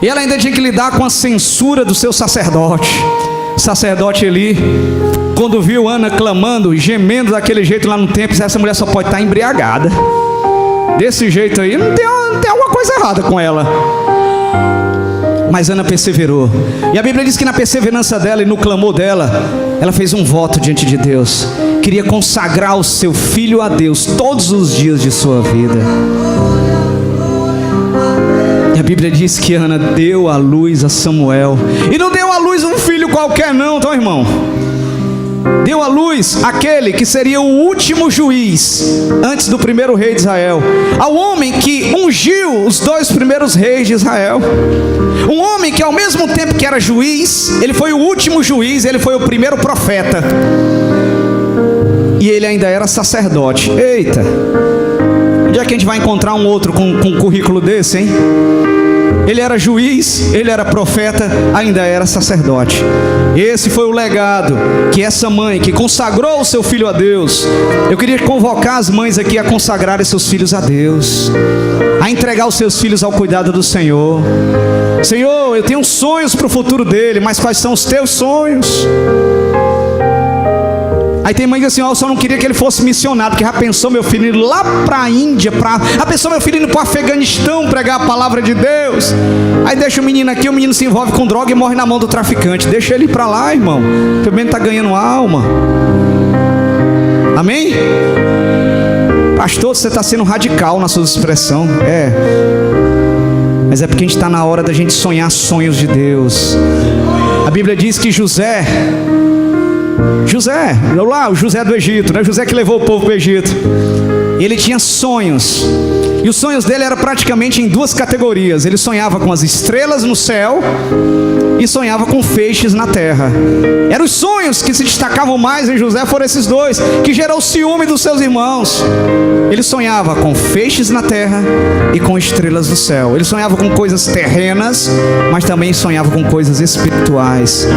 E ela ainda tinha que lidar com a censura do seu sacerdote. O sacerdote Eli, quando viu Ana clamando, gemendo daquele jeito lá no templo, essa mulher só pode estar embriagada. Desse jeito aí, não tem alguma coisa errada com ela. Mas Ana perseverou. E a Bíblia diz que na perseverança dela e no clamor dela, ela fez um voto diante de Deus. Queria consagrar o seu filho a Deus todos os dias de sua vida. E a Bíblia diz que Ana deu a luz a Samuel. E não deu a luz um filho qualquer não, então, irmão. deu à luz aquele que seria o último juiz antes do primeiro rei de Israel, ao homem que ungiu os 2 primeiros reis de Israel, um homem que ao mesmo tempo que era juiz, ele foi o último juiz, ele foi o primeiro profeta, e ele ainda era sacerdote. Eita, onde é que a gente vai encontrar um outro com um currículo desse, hein? Ele era juiz, ele era profeta, ainda era sacerdote. Esse foi o legado que essa mãe, que consagrou o seu filho a Deus. Eu queria convocar as mães aqui a consagrarem seus filhos a Deus, a entregar os seus filhos ao cuidado do Senhor. Senhor, eu tenho sonhos para o futuro dele, mas quais são os teus sonhos? Aí tem mãe que diz assim, eu só não queria que ele fosse missionário, porque já pensou meu filho ir lá para a Índia, já pensou meu filho indo para o Afeganistão pregar a palavra de Deus? Aí deixa o menino aqui, o menino se envolve com droga e morre na mão do traficante. Deixa ele ir para lá, irmão, pelo menos está ganhando alma. Amém? Pastor, você está sendo radical na sua expressão. Mas é porque a gente está na hora da gente sonhar sonhos de Deus. A Bíblia diz que José, lá o José do Egito, né? José que levou o povo para o Egito, ele tinha sonhos, e os sonhos dele eram praticamente em 2 categorias. Ele sonhava com as estrelas no céu e sonhava com feixes na terra. Eram os sonhos que se destacavam mais em José, foram esses 2, que gerou ciúme dos seus irmãos. Ele sonhava com feixes na terra e com estrelas do céu. Ele sonhava com coisas terrenas, mas também sonhava com coisas espirituais.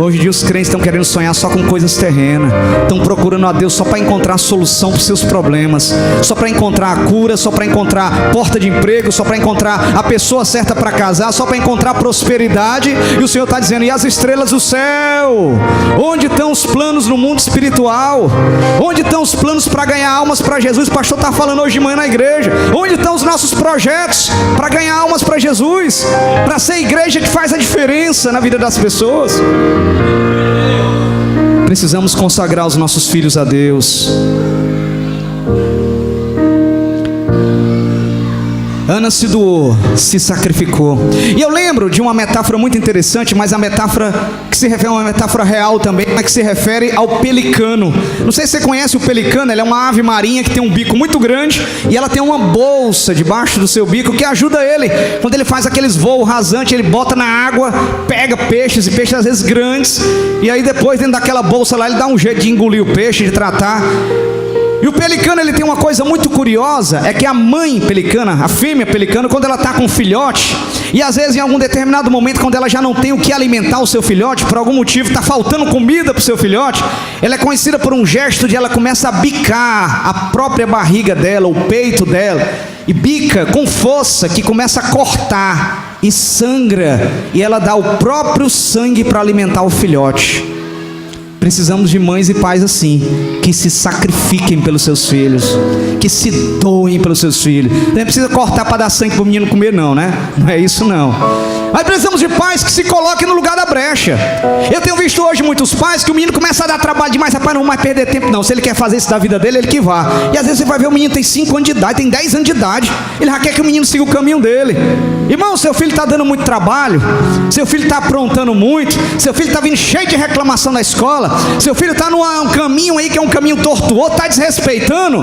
Hoje em dia os crentes estão querendo sonhar só com coisas terrenas, estão procurando a Deus só para encontrar a solução para os seus problemas, só para encontrar a cura, só para encontrar porta de emprego, só para encontrar a pessoa certa para casar, só para encontrar prosperidade. E o Senhor está dizendo, e as estrelas do céu? Onde estão os planos no mundo espiritual? Onde estão os planos para ganhar almas para Jesus? O pastor está falando hoje de manhã na igreja. Onde estão os nossos projetos para ganhar almas para Jesus? Para ser a igreja que faz a diferença na vida das pessoas. Precisamos consagrar os nossos filhos a Deus. Ana se doou, se sacrificou. E eu lembro de uma metáfora muito interessante, mas a metáfora que se refere a uma metáfora real também, mas que se refere ao pelicano. Não sei se você conhece o pelicano. Ela é uma ave marinha que tem um bico muito grande, e ela tem uma bolsa debaixo do seu bico que ajuda ele. Quando ele faz aqueles voos rasantes, ele bota na água, pega peixes, e peixes às vezes grandes, e aí depois dentro daquela bolsa lá, ele dá um jeito de engolir o peixe, de tratar. E o pelicano, ele tem uma coisa muito curiosa, é que a mãe pelicana, a fêmea pelicana, quando ela está com um filhote, e às vezes em algum determinado momento, quando ela já não tem o que alimentar o seu filhote, por algum motivo está faltando comida para o seu filhote, ela é conhecida por um gesto de ela começa a bicar a própria barriga dela, o peito dela, e bica com força, que começa a cortar e sangra, e ela dá o próprio sangue para alimentar o filhote. Precisamos de mães e pais assim, que se sacrifiquem pelos seus filhos, que se doem pelos seus filhos. Não precisa cortar para dar sangue para o menino comer não, né? Não é isso não. Mas precisamos de pais que se coloquem no lugar da brecha. Eu tenho visto hoje muitos pais que o menino começa a dar trabalho demais. Rapaz, não vai mais perder tempo não. Se ele quer fazer isso da vida dele, ele que vá. E às vezes você vai ver o menino tem 5 anos de idade, tem 10 anos de idade, ele já quer que o menino siga o caminho dele. Irmão, seu filho está dando muito trabalho, seu filho está aprontando muito, seu filho está vindo cheio de reclamação da escola, seu filho está num caminho aí que é um caminho tortuoso, está desrespeitando.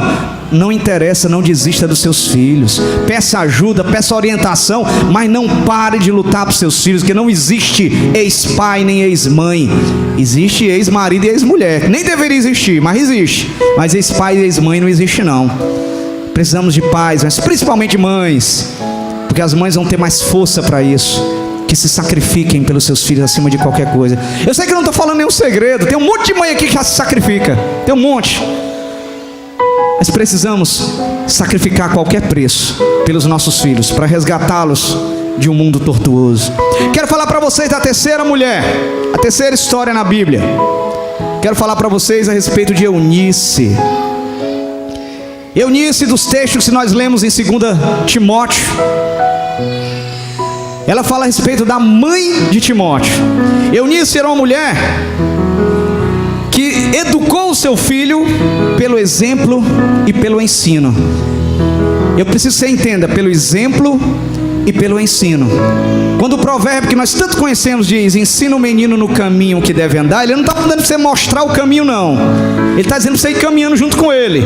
Não interessa, não desista dos seus filhos. Peça ajuda, peça orientação, mas não pare de lutar para os seus filhos, porque não existe ex-pai nem ex-mãe. Existe ex-marido e ex-mulher. Nem deveria existir, mas existe. Mas ex-pai e ex-mãe não existe não. Precisamos de pais, mas principalmente mães, porque as mães vão ter mais força para isso. Que se sacrifiquem pelos seus filhos acima de qualquer coisa. Eu sei que eu não estou falando nenhum segredo. Tem um monte de mãe aqui que já se sacrifica. Tem um monte. Mas precisamos sacrificar a qualquer preço pelos nossos filhos, para resgatá-los de um mundo tortuoso. Quero falar para vocês da terceira mulher, a terceira história na Bíblia. Quero falar para vocês a respeito de Eunice. Eunice, dos textos que nós lemos em 2 Timóteo, ela fala a respeito da mãe de Timóteo. Eunice era uma mulher que educou o seu filho pelo exemplo e pelo ensino. Eu preciso que você entenda, pelo exemplo e pelo ensino. Quando o provérbio que nós tanto conhecemos diz: ensina o menino no caminho que deve andar, ele não está mandando para você mostrar o caminho, não. Ele está dizendo para você ir caminhando junto com ele.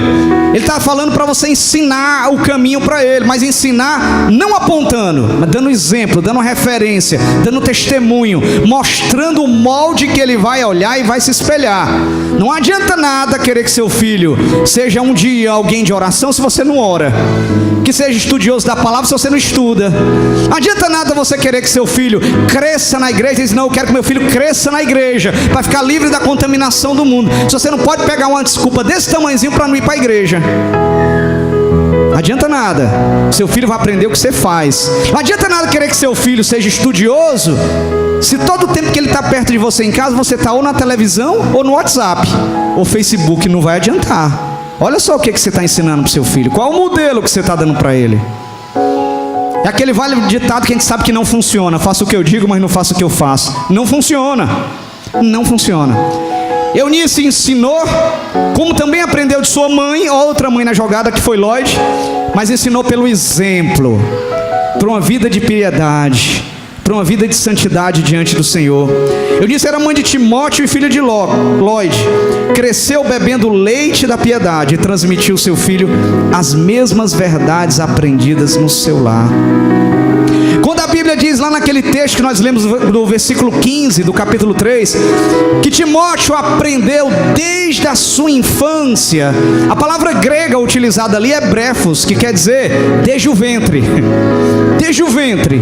Ele está falando para você ensinar o caminho para ele, mas ensinar não apontando, mas dando exemplo, dando referência, dando testemunho, mostrando o molde que ele vai olhar e vai se espelhar. Não adianta nada querer que seu filho seja um dia alguém de oração se você não ora, que seja estudioso da palavra se você não estuda. Não adianta nada você querer que seu filho cresça na igreja e dizer: não, eu quero que meu filho cresça na igreja para ficar livre da contaminação do mundo. Se você não pode pegar uma desculpa desse tamanhozinho para não ir para a igreja, não adianta nada. Seu filho vai aprender o que você faz. Não adianta nada querer que seu filho seja estudioso se todo o tempo que ele está perto de você em casa, você está ou na televisão ou no WhatsApp ou Facebook. Não vai adiantar. Olha só o que você está ensinando para o seu filho. Qual o modelo que você está dando para ele? É aquele velho ditado que a gente sabe que não funciona: faço o que eu digo, mas não faço o que eu faço. Não funciona. Não funciona. Eunice ensinou, como também aprendeu de sua mãe, outra mãe na jogada que foi Lloyd, mas ensinou pelo exemplo, para uma vida de piedade, para uma vida de santidade diante do Senhor. Eunice era mãe de Timóteo e filha de Lloyd. Cresceu bebendo leite da piedade e transmitiu ao seu filho as mesmas verdades aprendidas no seu lar. Quando a Bíblia diz lá naquele texto que nós lemos do versículo 15 do capítulo 3, que Timóteo aprendeu desde a sua infância, a palavra grega utilizada ali é brefos, que quer dizer desde o ventre. Desde o ventre.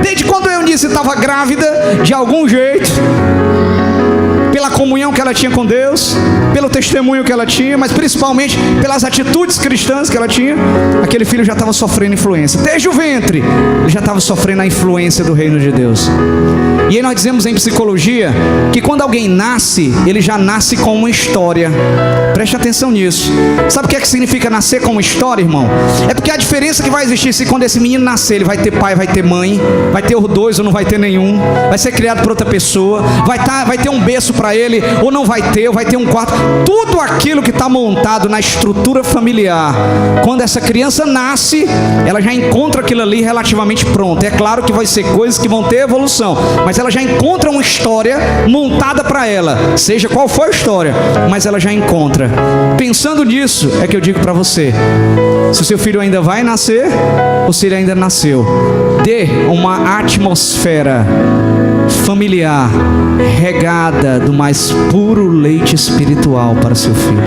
Desde quando Eunice estava grávida, de algum jeito, pela comunhão que ela tinha com Deus, pelo testemunho que ela tinha, mas principalmente pelas atitudes cristãs que ela tinha, aquele filho já estava sofrendo influência. Desde o ventre, ele já estava sofrendo a influência do reino de Deus. E aí nós dizemos em psicologia que quando alguém nasce, ele já nasce com uma história. Preste atenção nisso. Sabe o que é que significa nascer com uma história, irmão? É porque a diferença que vai existir se quando esse menino nascer, ele vai ter pai, vai ter mãe, vai ter os dois ou não vai ter nenhum, vai ser criado por outra pessoa, vai ter um berço para ele ou não vai ter, ou vai ter um quarto. Tudo aquilo que está montado na estrutura familiar, quando essa criança nasce, ela já encontra aquilo ali relativamente pronto. É claro que vai ser coisas que vão ter evolução, mas ela já encontra uma história montada para ela, seja qual for a história, mas ela já encontra. Pensando nisso, é que eu digo para você: se o seu filho ainda vai nascer, ou se ele ainda nasceu, dê uma atmosfera familiar, regada do mais puro leite espiritual para seu filho.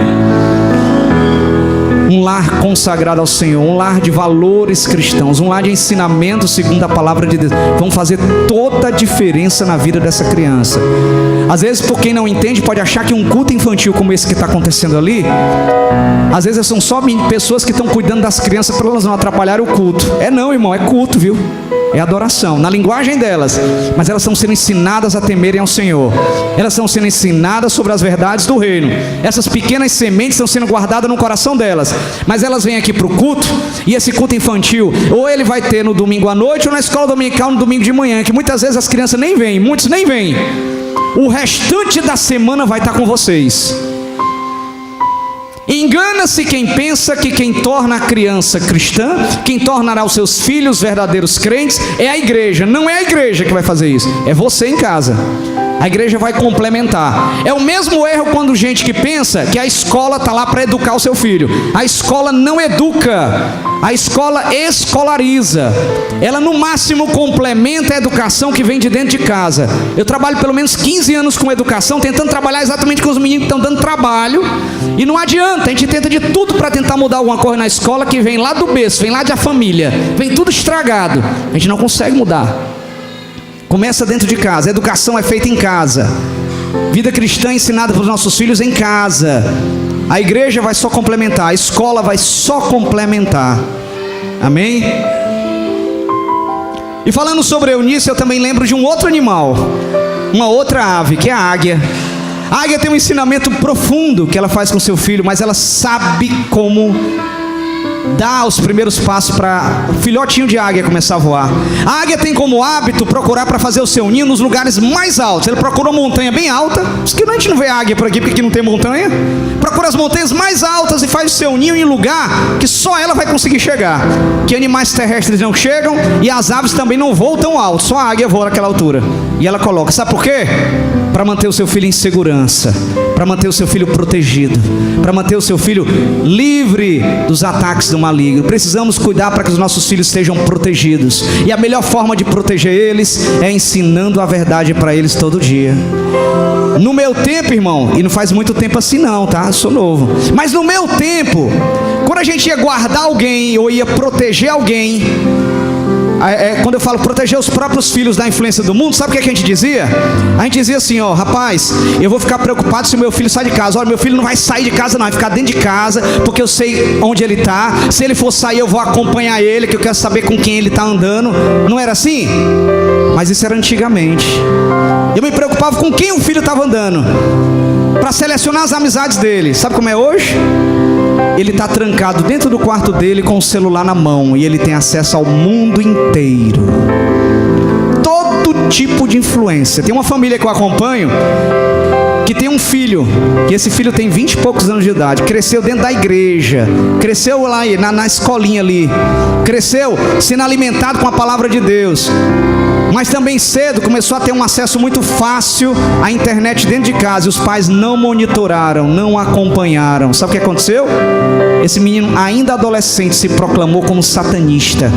Um lar consagrado ao Senhor, um lar de valores cristãos, um lar de ensinamento segundo a palavra de Deus, vão fazer toda a diferença na vida dessa criança. Às vezes, por quem não entende, pode achar que um culto infantil como esse que está acontecendo ali, às vezes são só pessoas que estão cuidando das crianças para elas não atrapalharem o culto. É não, irmão, é culto, viu? É adoração, na linguagem delas, mas elas estão sendo ensinadas a temerem ao Senhor. Elas estão sendo ensinadas sobre as verdades do reino. Essas pequenas sementes estão sendo guardadas no coração delas, mas elas vêm aqui para o culto, e esse culto infantil, ou ele vai ter no domingo à noite, ou na escola dominical no domingo de manhã, que muitas vezes as crianças nem vêm, muitos nem vêm. O restante da semana vai estar com vocês. Engana-se quem pensa que quem torna a criança cristã, quem tornará os seus filhos verdadeiros crentes, é a igreja. Não é a igreja que vai fazer isso, é você em casa. A igreja vai complementar. É o mesmo erro quando gente que pensa que a escola está lá para educar o seu filho. A escola não educa, a escola escolariza. Ela no máximo complementa a educação que vem de dentro de casa. Eu trabalho pelo menos 15 anos com educação, tentando trabalhar exatamente com os meninos que estão dando trabalho, e não adianta, a gente tenta de tudo para tentar mudar alguma coisa na escola que vem lá do berço, vem lá da família, vem tudo estragado, a gente não consegue mudar. Começa dentro de casa, a educação é feita em casa, vida cristã é ensinada para os nossos filhos em casa. A igreja vai só complementar, a escola vai só complementar. Amém? E falando sobre Eunice, eu também lembro de um outro animal, uma outra ave, que é a águia. A águia tem um ensinamento profundo que ela faz com seu filho, mas ela sabe como dar os primeiros passos para o filhotinho de águia começar a voar. A águia tem como hábito procurar para fazer o seu ninho nos lugares mais altos. Ele procura uma montanha bem alta. Por isso que a gente não vê águia por aqui, porque aqui não tem montanha. Procura as montanhas mais altas e faz o seu ninho em lugar que só ela vai conseguir chegar. Que animais terrestres não chegam e as aves também não voam tão alto. Só a águia voa naquela altura. E ela coloca, sabe por quê? Para manter o seu filho em segurança, para manter o seu filho protegido, para manter o seu filho livre dos ataques do maligno. Precisamos cuidar para que os nossos filhos estejam protegidos. E a melhor forma de proteger eles é ensinando a verdade para eles todo dia. No meu tempo, irmão, e não faz muito tempo assim não, tá? Eu sou novo. Mas no meu tempo, quando a gente ia guardar alguém ou ia proteger alguém, quando eu falo proteger os próprios filhos da influência do mundo, sabe o que a gente dizia? A gente dizia assim, ó, rapaz, eu vou ficar preocupado se o meu filho sai de casa. Olha, meu filho não vai sair de casa não, vai ficar dentro de casa, porque eu sei onde ele está. Se ele for sair, eu vou acompanhar ele, que eu quero saber com quem ele está andando. Não era assim? Mas isso era antigamente. Eu me preocupava com quem o filho estava andando, para selecionar as amizades dele. Sabe como é hoje? Ele está trancado dentro do quarto dele com o celular na mão e ele tem acesso ao mundo inteiro. Todo tipo de influência. Tem uma família que eu acompanho que tem um filho, e esse filho tem 20 e poucos anos de idade, cresceu dentro da igreja, cresceu lá na escolinha ali, cresceu sendo alimentado com a palavra de Deus, mas também cedo começou a ter um acesso muito fácil à internet dentro de casa, e os pais não monitoraram, não acompanharam. Sabe o que aconteceu? Esse menino, ainda adolescente, se proclamou como satanista.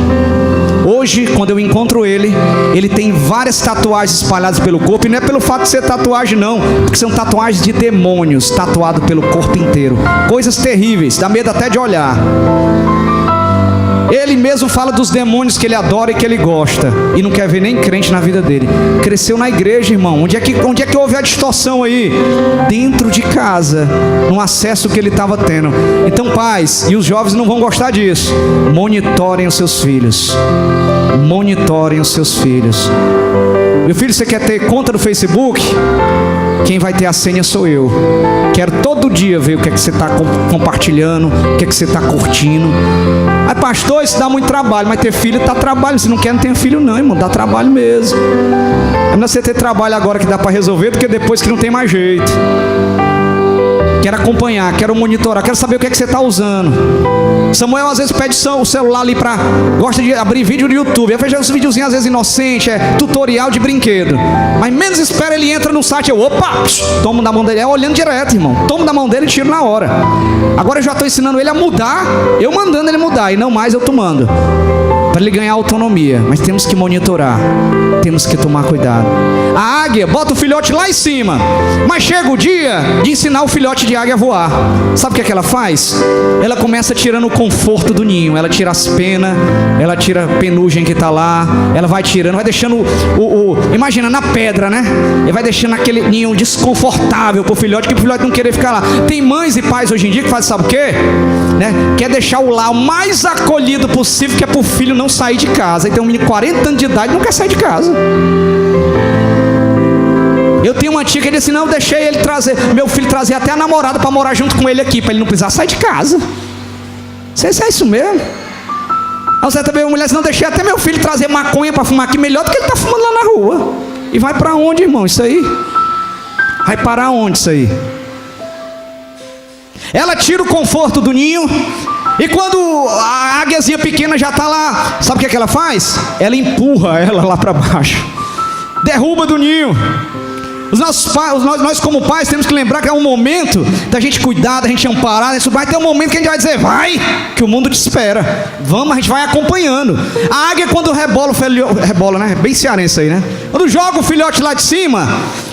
Hoje, quando eu encontro ele, ele tem várias tatuagens espalhadas pelo corpo, e não é pelo fato de ser tatuagem não, porque são tatuagens de demônios, tatuado pelo corpo inteiro, coisas terríveis, dá medo até de olhar. Ele mesmo fala dos demônios que ele adora e que ele gosta, e não quer ver nem crente na vida dele. Cresceu na igreja, irmão. Onde é que houve a distorção aí? Dentro de casa, no acesso que ele estava tendo. Então, pais, e os jovens não vão gostar disso, monitorem os seus filhos. Monitorem os seus filhos. Meu filho, você quer ter conta no Facebook? Quem vai ter a senha sou eu. Quero todo dia ver o que é que você está compartilhando, o que é que você está curtindo. Aí, pastor, isso dá muito trabalho. Mas ter filho dá trabalho. Se não quer, não tenha filho não, irmão. Dá trabalho mesmo. É melhor você ter trabalho agora que dá para resolver do que depois que não tem mais jeito. Quero acompanhar, quero monitorar, quero saber o que é que você está usando. Samuel às vezes pede o celular ali para... Gosta de abrir vídeo no YouTube. Eu vejo uns videozinhos às vezes inocentes, tutorial de brinquedo. Mas menos espera, ele entra no site, opa, tomo da mão dele, olhando direto, irmão. Tomo da mão dele e tiro na hora. Agora eu já estou ensinando ele a mudar, eu mandando ele mudar, e não mais eu tomando, para ele ganhar autonomia. Mas temos que monitorar, temos que tomar cuidado. A águia bota o filhote lá em cima, mas chega o dia de ensinar o filhote de águia a voar. Sabe o que ela faz? Ela começa tirando o conforto do ninho. Ela tira as penas, ela tira a penugem que está lá, ela vai tirando, vai deixando imagina, na pedra, né? Ele vai deixando aquele ninho desconfortável para o filhote, que o filhote não querer ficar lá. Tem mães e pais hoje em dia que fazem, sabe o quê? Né? Quer deixar o lar o mais acolhido possível, que é para o filho não sair de casa. E tem um menino de 40 anos de idade e não quer sair de casa. Eu tenho uma tia que disse assim, não, eu deixei ele trazer, meu filho trazer até a namorada para morar junto com ele aqui, para ele não precisar sair de casa. Você é isso mesmo? Aí você também, uma mulher disse, não, deixei até meu filho trazer maconha para fumar aqui, melhor do que ele está fumando lá na rua. E vai para onde, irmão, isso aí? Vai parar onde isso aí? Ela tira o conforto do ninho, e quando a águiazinha pequena já está lá, sabe o que ela faz? Ela empurra ela lá para baixo, derruba do ninho. Nós como pais temos que lembrar que é um momento da gente cuidar, da gente amparar. Vai ter um momento que a gente vai dizer, vai, que o mundo te espera. Vamos, a gente vai acompanhando. A águia, quando rebola, né? Bem cearense aí, né? Quando joga o filhote lá de cima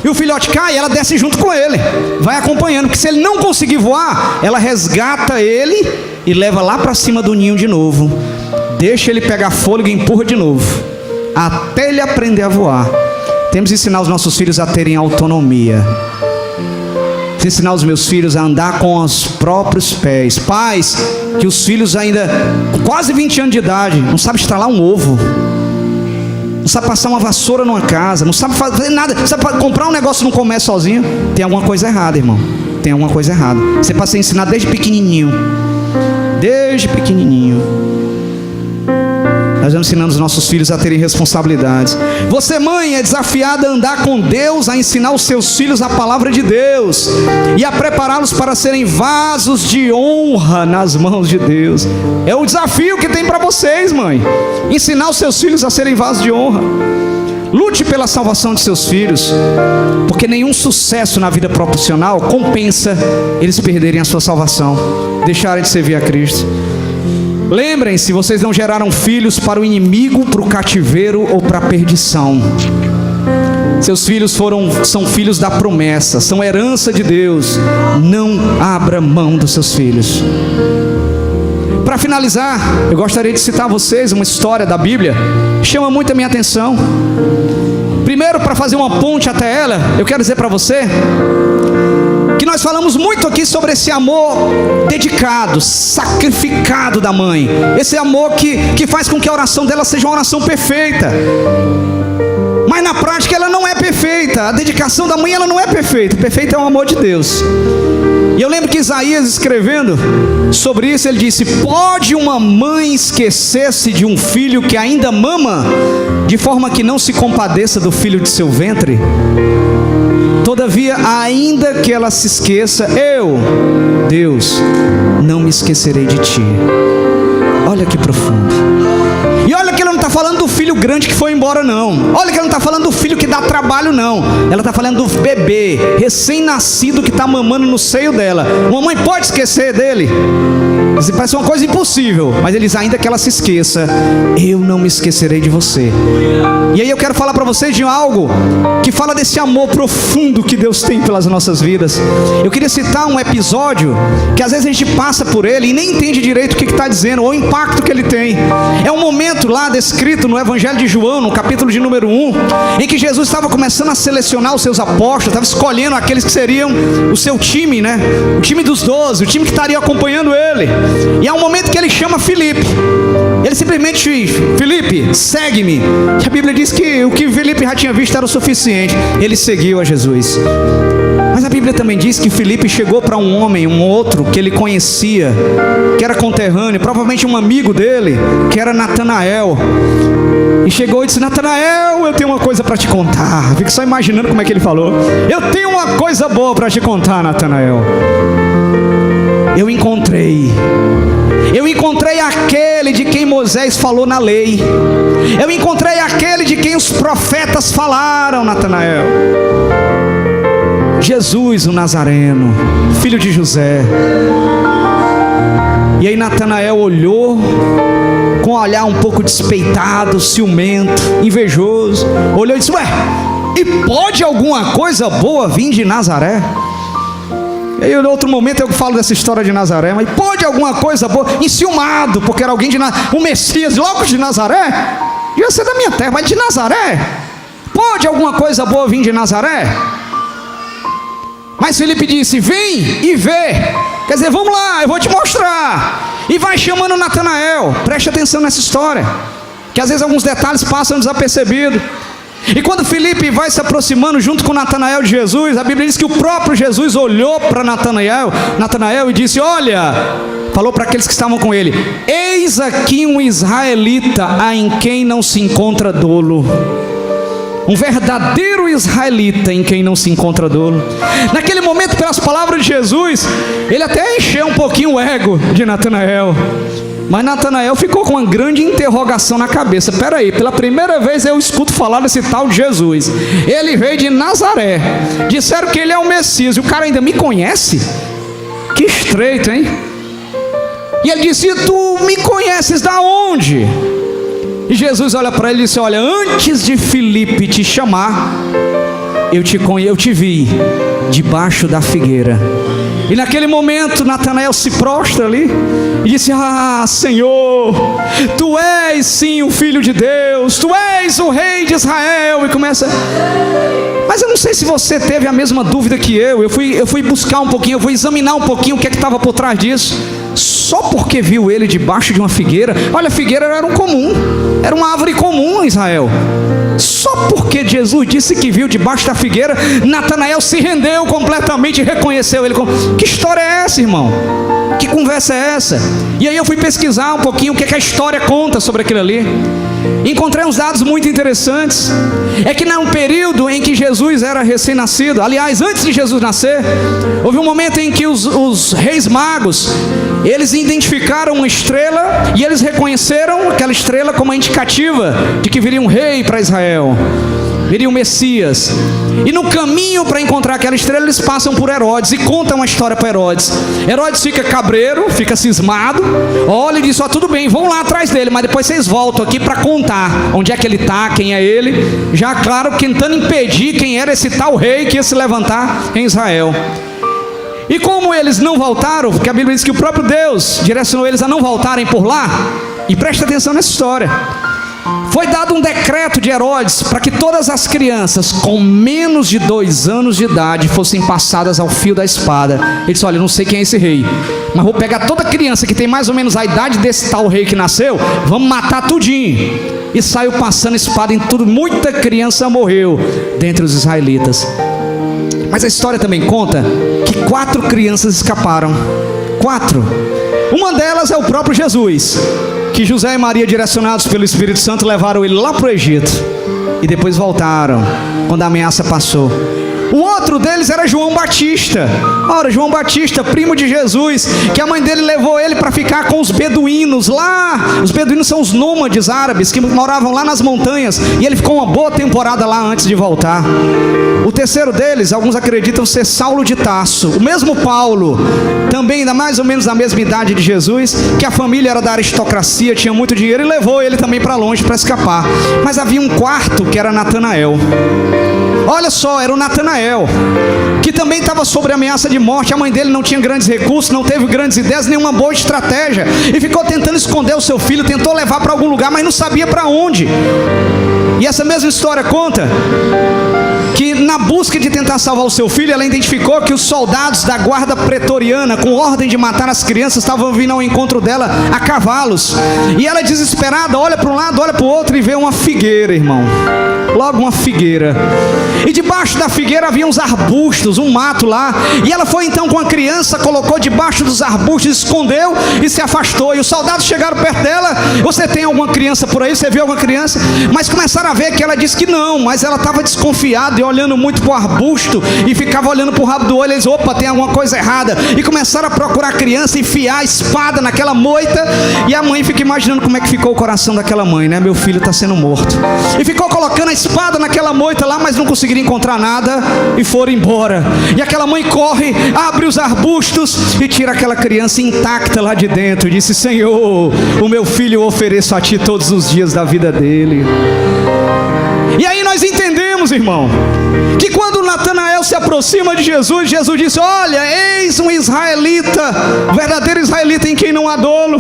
e o filhote cai, ela desce junto com ele. Vai acompanhando, porque se ele não conseguir voar, ela resgata ele e leva lá para cima do ninho de novo. Deixa ele pegar fôlego e empurra de novo, até ele aprender a voar. Temos que ensinar os nossos filhos a terem autonomia. Ensinar os meus filhos a andar com os próprios pés. Pais, que os filhos ainda, com quase 20 anos de idade, não sabem estralar um ovo, não sabe passar uma vassoura numa casa, não sabe fazer nada, não sabe comprar um negócio no comércio sozinho. Tem alguma coisa errada, irmão. Tem alguma coisa errada. Você precisa ensinar desde pequenininho. desde pequenininho. Nós vamos ensinando os nossos filhos a terem responsabilidades. Você, mãe, é desafiada a andar com Deus, a ensinar os seus filhos a palavra de Deus e a prepará-los para serem vasos de honra nas mãos de Deus. É o desafio que tem para vocês, mãe. Ensinar os seus filhos a serem vasos de honra. Lute pela salvação de seus filhos, porque nenhum sucesso na vida profissional compensa eles perderem a sua salvação, deixarem de servir a Cristo. Lembrem-se, vocês não geraram filhos para o inimigo, para o cativeiro ou para a perdição. Seus filhos são filhos da promessa, são herança de Deus. Não abra mão dos seus filhos. Para finalizar, eu gostaria de citar a vocês uma história da Bíblia que chama muito a minha atenção. Primeiro, para fazer uma ponte até ela, eu quero dizer para você que nós falamos muito aqui sobre esse amor dedicado, sacrificado da mãe. Esse amor que faz com que a oração dela seja uma oração perfeita. Mas na prática ela não é perfeita. A dedicação da mãe ela não é perfeita. Perfeito é o amor de Deus. E eu lembro que Isaías, escrevendo sobre isso, ele disse: pode uma mãe esquecer-se de um filho que ainda mama, de forma que não se compadeça do filho de seu ventre? Todavia, ainda que ela se esqueça, eu, Deus, não me esquecerei de ti. Olha que profundo. E olha que ela não está falando do filho grande que foi embora, não. Olha que ela não está falando do filho que dá trabalho, não. Ela está falando do bebê recém-nascido que está mamando no seio dela. Uma mãe pode esquecer dele? Isso parece uma coisa impossível. Mas ele diz: ainda que ela se esqueça, eu não me esquecerei de você. E aí eu quero falar para vocês de algo que fala desse amor profundo que Deus tem pelas nossas vidas. Eu queria citar um episódio que às vezes a gente passa por ele e nem entende direito o que está dizendo, ou o impacto que ele tem. É um momento lá descrito no Evangelho de João, no capítulo de número 1, em que Jesus estava começando a selecionar os seus apóstolos, estava escolhendo aqueles que seriam o seu time, né? O time dos 12, o time que estaria acompanhando ele. E há um momento que ele chama Filipe. Ele simplesmente diz: Filipe, segue-me. A Bíblia diz que o que Filipe já tinha visto era o suficiente. Ele seguiu a Jesus. Mas a Bíblia também diz que Filipe chegou para um homem, um outro que ele conhecia, que era conterrâneo, provavelmente um amigo dele, que era Natanael. E chegou e disse: Natanael, eu tenho uma coisa para te contar. Fico só imaginando como é que ele falou. Eu tenho uma coisa boa para te contar, Natanael. Eu encontrei aquele de quem Moisés falou na lei. Eu encontrei aquele de quem os profetas falaram, Natanael. Jesus, o Nazareno, filho de José. E aí Natanael olhou com um olhar um pouco despeitado, ciumento, invejoso. Olhou e disse: ué, e pode alguma coisa boa vir de Nazaré? E aí, em outro momento eu falo dessa história de Nazaré, mas pode alguma coisa boa, enciumado, porque era alguém de Nazaré, o Messias, logo de Nazaré, ia ser da minha terra, mas de Nazaré, pode alguma coisa boa vir de Nazaré? Mas Filipe disse: vem e vê, quer dizer, vamos lá, eu vou te mostrar. E vai chamando Natanael. Preste atenção nessa história, que às vezes alguns detalhes passam desapercebidos. E quando Filipe vai se aproximando junto com Natanael de Jesus, a Bíblia diz que o próprio Jesus olhou para Natanael e disse: olha, falou para aqueles que estavam com ele: eis aqui um israelita em quem não se encontra dolo. Um verdadeiro israelita em quem não se encontra dolo. Naquele momento, pelas palavras de Jesus, ele até encheu um pouquinho o ego de Natanael. Mas Natanael ficou com uma grande interrogação na cabeça. Peraí, pela primeira vez eu escuto falar desse tal de Jesus. Ele veio de Nazaré. Disseram que ele é o Messias. E o cara ainda me conhece? Que estreito, hein? E ele disse: e tu me conheces da onde? E Jesus olha para ele e disse: olha, antes de Filipe te chamar, eu te vi debaixo da figueira. E naquele momento Natanael se prostra ali e disse: ah, Senhor, tu és sim o Filho de Deus, tu és o Rei de Israel. E começa: mas eu não sei se você teve a mesma dúvida que eu fui buscar um pouquinho, eu fui examinar um pouquinho o que é que estava por trás disso. Só porque viu ele debaixo de uma figueira. Olha, a figueira era um comum, era uma árvore comum em Israel. Só porque Jesus disse que viu debaixo da figueira, Natanael se rendeu completamente e reconheceu ele como... Que história é essa, irmão? Que conversa é essa? E aí eu fui pesquisar um pouquinho o que a história conta sobre aquilo ali. Encontrei uns dados muito interessantes. É que num período em que Jesus era recém-nascido, aliás, antes de Jesus nascer, houve um momento em que os reis magos, eles identificaram uma estrela e eles reconheceram aquela estrela como a indicativa de que viria um rei para Israel, viria o Messias. E no caminho para encontrar aquela estrela, eles passam por Herodes e contam uma história para Herodes. Herodes fica cabreiro, fica cismado, olha e diz: tudo bem, vão lá atrás dele, mas depois vocês voltam aqui para contar onde é que ele está, quem é ele. Já claro, tentando impedir quem era esse tal rei que ia se levantar em Israel. E como eles não voltaram, porque a Bíblia diz que o próprio Deus direcionou eles a não voltarem por lá, e presta atenção nessa história, foi dado um decreto de Herodes para que todas as crianças com menos de 2 anos de idade fossem passadas ao fio da espada. Ele disse: olha, eu não sei quem é esse rei, mas vou pegar toda criança que tem mais ou menos a idade desse tal rei que nasceu, vamos matar tudinho. E saiu passando espada em tudo. Muita criança morreu dentre os israelitas. Mas a história também conta que 4 crianças escaparam. 4. Uma delas é o próprio Jesus, que José e Maria, direcionados pelo Espírito Santo, levaram ele lá para o Egito e depois voltaram quando a ameaça passou. O outro deles era João Batista. Ora, João Batista, primo de Jesus, que a mãe dele levou ele para ficar com os beduínos lá. Os beduínos são os nômades árabes que moravam lá nas montanhas, e ele ficou uma boa temporada lá antes de voltar. O terceiro deles, alguns acreditam ser Saulo de Tarso, o mesmo Paulo, também ainda mais ou menos da mesma idade de Jesus, que a família era da aristocracia, tinha muito dinheiro, e levou ele também para longe para escapar. Mas havia um quarto que era Natanael. Olha só, era o Natanael, que também estava sob ameaça de morte. A mãe dele não tinha grandes recursos, não teve grandes ideias, nenhuma boa estratégia, e ficou tentando esconder o seu filho, tentou levar para algum lugar, mas não sabia para onde. E essa mesma história conta que na busca de tentar salvar o seu filho, ela identificou que os soldados da guarda pretoriana, com ordem de matar as crianças, estavam vindo ao encontro dela a cavalos. E ela, desesperada, olha para um lado, olha para o outro e vê uma figueira, irmão. Logo uma figueira. E debaixo da figueira havia uns arbustos, um mato lá. E ela foi então com a criança, colocou debaixo dos arbustos, escondeu e se afastou. E os soldados chegaram perto dela: você tem alguma criança por aí? Você viu alguma criança? Mas começaram a ver que ela disse que não, mas ela estava desconfiada e olhando muito para o arbusto, e ficava olhando para o rabo do olho. Eles: opa, tem alguma coisa errada. E começaram a procurar a criança, enfiar a espada naquela moita. E a mãe fica imaginando como é que ficou o coração daquela mãe, né? Meu filho está sendo morto. E ficou colocando a espada naquela moita lá, mas não conseguiram encontrar nada e foram embora. E aquela mãe corre, abre os arbustos e tira aquela criança intacta lá de dentro, e disse: Senhor, o meu filho eu ofereço a ti todos os dias da vida dele. E aí nós entendemos, irmão, que quando Natanael se aproxima de Jesus, Jesus disse: olha, eis um israelita, verdadeiro israelita em quem não há dolo.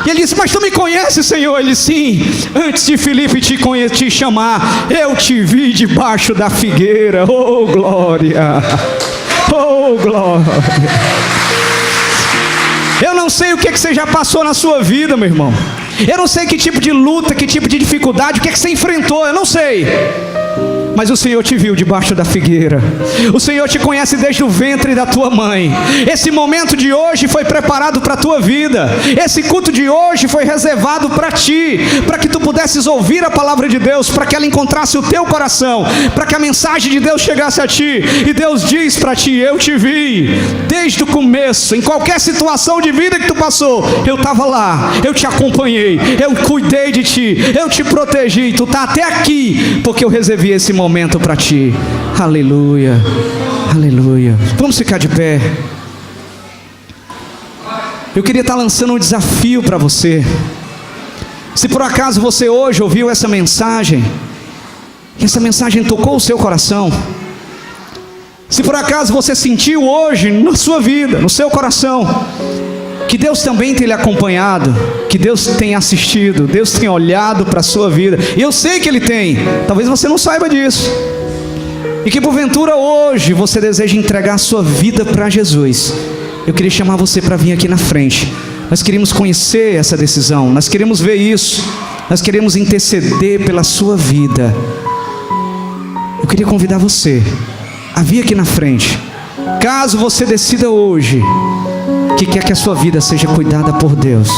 E ele disse: mas tu me conheces, Senhor? Ele: sim, antes de Filipe te chamar, eu te vi debaixo da figueira. Oh glória, oh glória. Eu não sei o que você já passou na sua vida, meu irmão. Eu não sei que tipo de luta, que tipo de dificuldade, o que você enfrentou, eu não sei. Mas o Senhor te viu debaixo da figueira. O Senhor te conhece desde o ventre da tua mãe. Esse momento de hoje foi preparado para a tua vida. Esse culto de hoje foi reservado para ti, para que tu pudesses ouvir a palavra de Deus, para que ela encontrasse o teu coração, para que a mensagem de Deus chegasse a ti. E Deus diz para ti: eu te vi desde o começo. Em qualquer situação de vida que tu passou, eu estava lá, eu te acompanhei, eu cuidei de ti, eu te protegi. Tu está até aqui porque eu reservei esse momento para ti. Aleluia, aleluia. Vamos ficar de pé. Eu queria estar lançando um desafio para você. Se por acaso você hoje ouviu essa mensagem, e essa mensagem tocou o seu coração, se por acaso você sentiu hoje na sua vida, no seu coração, que Deus também tem lhe acompanhado, que Deus tem assistido, Deus tem olhado para a sua vida, e eu sei que Ele tem, talvez você não saiba disso, e que porventura hoje você deseja entregar a sua vida para Jesus, eu queria chamar você para vir aqui na frente. Nós queremos conhecer essa decisão, nós queremos ver isso, nós queremos interceder pela sua vida. Eu queria convidar você a vir aqui na frente. Caso você decida hoje que quer que a sua vida seja cuidada por Deus,